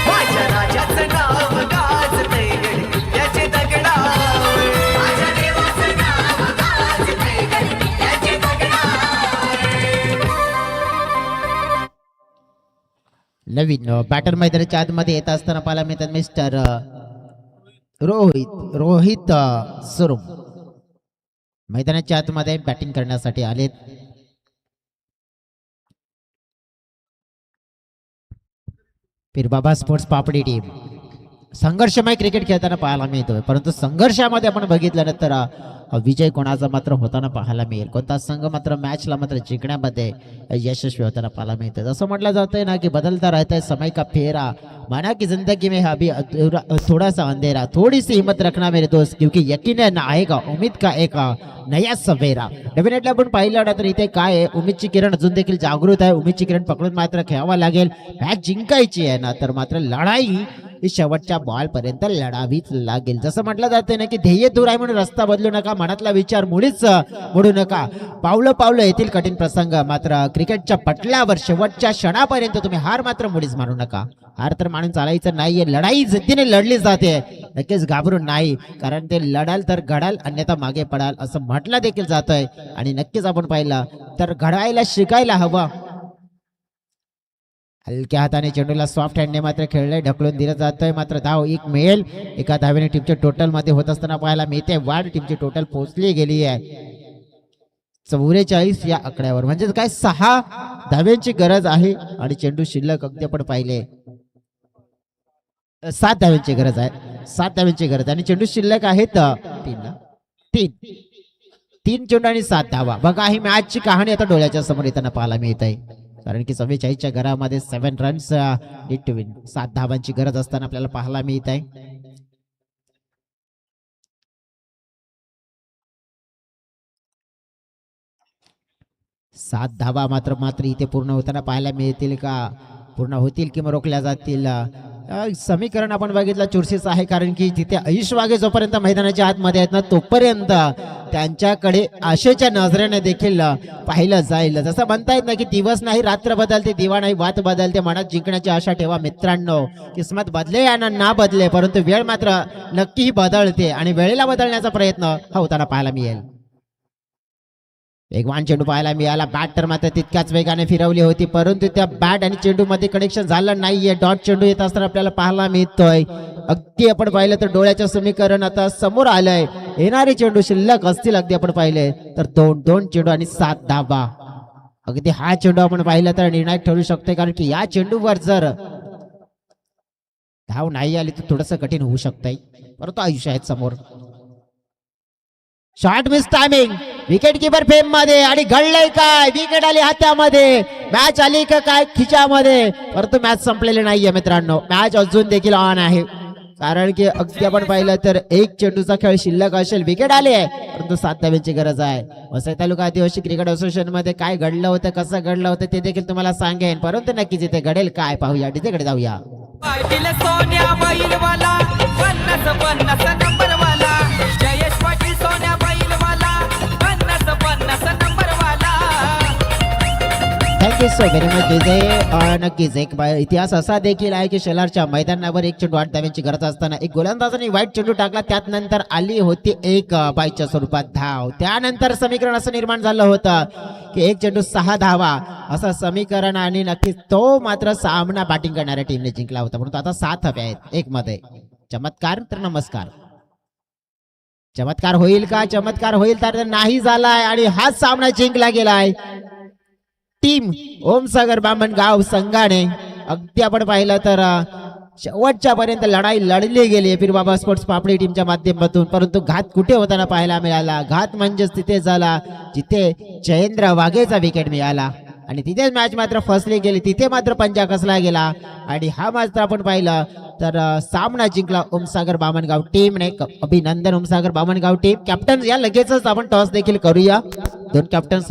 माझ्या राजाचं नाव गाजतंय गड-किल्ल्याचे दगडावर. माझ्या देवाचं नाव गाजतंय गड-किल्ल्याचे दगडावर. नवीन बॅटर मैदानाच्या आतमध्ये येत असताना पाहायला मिळतात मिस्टर रोहित सुरुंग. मैदानाच्या आतमध्ये बॅटिंग करण्यासाठी आलेत. पीरबाबा स्पोर्ट्स पापडी टीम संघर्षमय क्रिकेट खेळताना पाहायला मिळतोय, परंतु संघर्षामध्ये आपण बघितलं तर विजय कोणाचा मात्र होताना पाहायला मिळेल. कोणता संघ मात्र मॅचला मात्र जिंकण्यामध्ये यशस्वी होताना पाहायला मिळतं. जसं म्हटलं जातंय ना की बदलता रहता है समय का फेरा, माना की जिंदगी में अभी थोड़ा सा अंधेरा, थोड़ी सी हिम्मत रखना मेरे दोस्त, क्योंकि यकीनन आएगा उम्मीद का एक नया सवेरा. डेफिनेटली आपण पाहिलं ना तर इथे काय आहे, उमेदची किरण अजून देखील जागृत आहे. उमेदची किरण पकडून मात्र खेळावं लागेल. मॅच जिंकायची आहे ना तर मात्र लढाई ही शेवटच्या बॉल पर्यंत लढावीच लागेल. जसं म्हटलं जाते ना की ध्येय दूर आहे म्हणून रस्ता बदलू नका, मनातला विचार मुळीच मोडू नका. पावलं पावलं येथील कठीण प्रसंग, मात्र क्रिकेटच्या पटलावर शेवटच्या क्षणापर्यंत तुम्ही हार मात्र मुळीच मानू नका. हार तर मानून चालायचं नाहीये, लढाई जिद्दीने लढली जाते, नक्कीच घाबरून नाही, कारण ते लढाल तर घडाल अन्यथा मागे पडाल असं म्हटलं देखील जात आहे. आणि नक्कीच आपण पाहिलं तर घडायला शिकायला हवं. हलक्या हाताने चेंडूला सॉफ्ट हँडने मात्र खेळले, ढकलून दिलं जातंय, मात्र धाव एक मिळेल. एका धावेने टीमच्या टोटल मध्ये होत असताना पाहायला मिळते वाढ. टीमची टोटल पोहोचली गेली आहे 44 या आकड्यावर, म्हणजे काय 6 धाव्यांची गरज आहे. आणि चेंडू शिल्लक अगदी आपण पाहिले 7 धाव्यांची गरज आहे, 7 धाव्यांची गरज, आणि चेंडू शिल्लक आहेत 3 चेंडू आणि 7 धावा. बघा ही मॅचची कहाणी आता डोळ्याच्या समोर येताना पाहायला मिळत आहे, कारण की 44च्या घरामध्ये 7 रन्स नीड टू विन, 7 धावांची गरज असताना आपल्याला पाहायला मिळत आहे. सात धावा मात्र इथे पूर्ण होताना पाहायला मिळतील का, पूर्ण होतील किंवा रोखल्या जातील. समीकरण आपण बघितलं चुरशीच आहे, कारण की जिथे आयुष वाघे जोपर्यंत मैदानाच्या आतमध्ये आहेत ना तोपर्यंत त्यांच्याकडे आशेच्या नजरेने देखील पाहिलं जाईल. जसं म्हणतायत ना की दिवस नाही रात्र बदलते, दिवा नाही वात बदलते. मनात जिंकण्याची आशा ठेवा मित्रांनो. किस्मत बदले या ना बदले, परंतु वेळ मात्र नक्कीही बदलते आणि वेळेला बदलण्याचा प्रयत्न हा होताना पाहायला मिळेल. वेगवान चेंडू पाहायला मिळाला, बॅट तर मात्र तितक्याच वेगाने फिरवली होती, परंतु त्या बॅट आणि चेंडू मध्ये कनेक्शन झालं नाहीये. डॉट चेंडू येत असताना आपल्याला पाहायला मिळतोय. अगदी आपण पाहिलं तर डोळ्याचं समीकरण आता समोर आलंय. येणारे चेंडू शिल्लक असतील अगदी आपण पाहिले तर 2 चेंडू आणि 7 धावा. अगदी हा चेंडू आपण पाहिला तर निर्णायक ठरू शकतोय, कारण की या चेंडूवर जर धाव नाही आली तर थोडंसं कठीण होऊ शकतंय, परंतु आयुष्य आहेत समोर. Short miss timing, wicket keeper fame मध्ये, आणि घडलंय काय, विकेट आली हातामध्ये, मॅच आली का काय खिच्यामध्ये, परंतु मॅच संपलेली नाहीये मित्रांनो. मॅच अजून देखील ऑन आहे, कारण की अगदी आपण पाहिलं तर 1 चेंडूचा खेळ शिल्लक असेल. विकेट आली आहे परंतु 7 धाव्यांची गरज आहे. वसई तालुका आदिवासी क्रिकेट असोसिएशन मध्ये काय घडलं होतं, कसं घडलं होतं ते देखील तुम्हाला सांगेन, परंतु नक्कीच इथे घडेल काय पाहूया, तिथे जाऊया. पाटील सोन्या बैलवाला 50 नंबरवाला, जयेश पाटील सोन्या बैलवाला 50 नंबरवाला. थँक्यू सो व्हेरी मच विजय. नक्कीच एक इतिहास असा देखील आहे की शेलारच्या मैदानावर 1 चेंडू 8 धाव्यांची गरज असताना एक गोलंदाजाने वाईट चेंडू टाकला, त्यात नंतर आली होती 1 बायच्या स्वरूपात धाव. त्यानंतर समीकरण असं निर्माण झालं होतं की 1 चेंडू 6 धावा असं समीकरण, आणि नक्कीच तो मात्र सामना बॅटिंग करणाऱ्या टीमने जिंकला होता, परंतु आता 7 हवे आहेत 1 मध्ये. चमत्कार तर नमस्कार, चमत्कार होईल का, चमत्कार होईल तर नाही झालाय, आणि हाच सामना जिंकला गेलाय टीम ओमसागर बामणगाव संघाने. अगदी आपण पाहिलं तर शेवटच्या पर्यंत लढाई लढली गेली पीरबाबा स्पोर्ट्स पापडी टीमच्या माध्यमातून, परंतु घात कुठे होताना पाहायला मिळाला. घात म्हणजेच तिथे झाला जिथे जयेंद्र वाघेचा विकेट मिळाला, आणि तिथेच मॅच मात्र फसली गेली, तिथे मात्र पंजा कसला गेला, आणि हा मात्र आपण पाहिलं तर सामना जिंकला ओमसागर बामणगाव टीमने. अभिनंदन ओमसागर बामणगाव टीम. कॅप्टन या लगेचच आपण टॉस देखील करूया. 2 कॅप्टन्स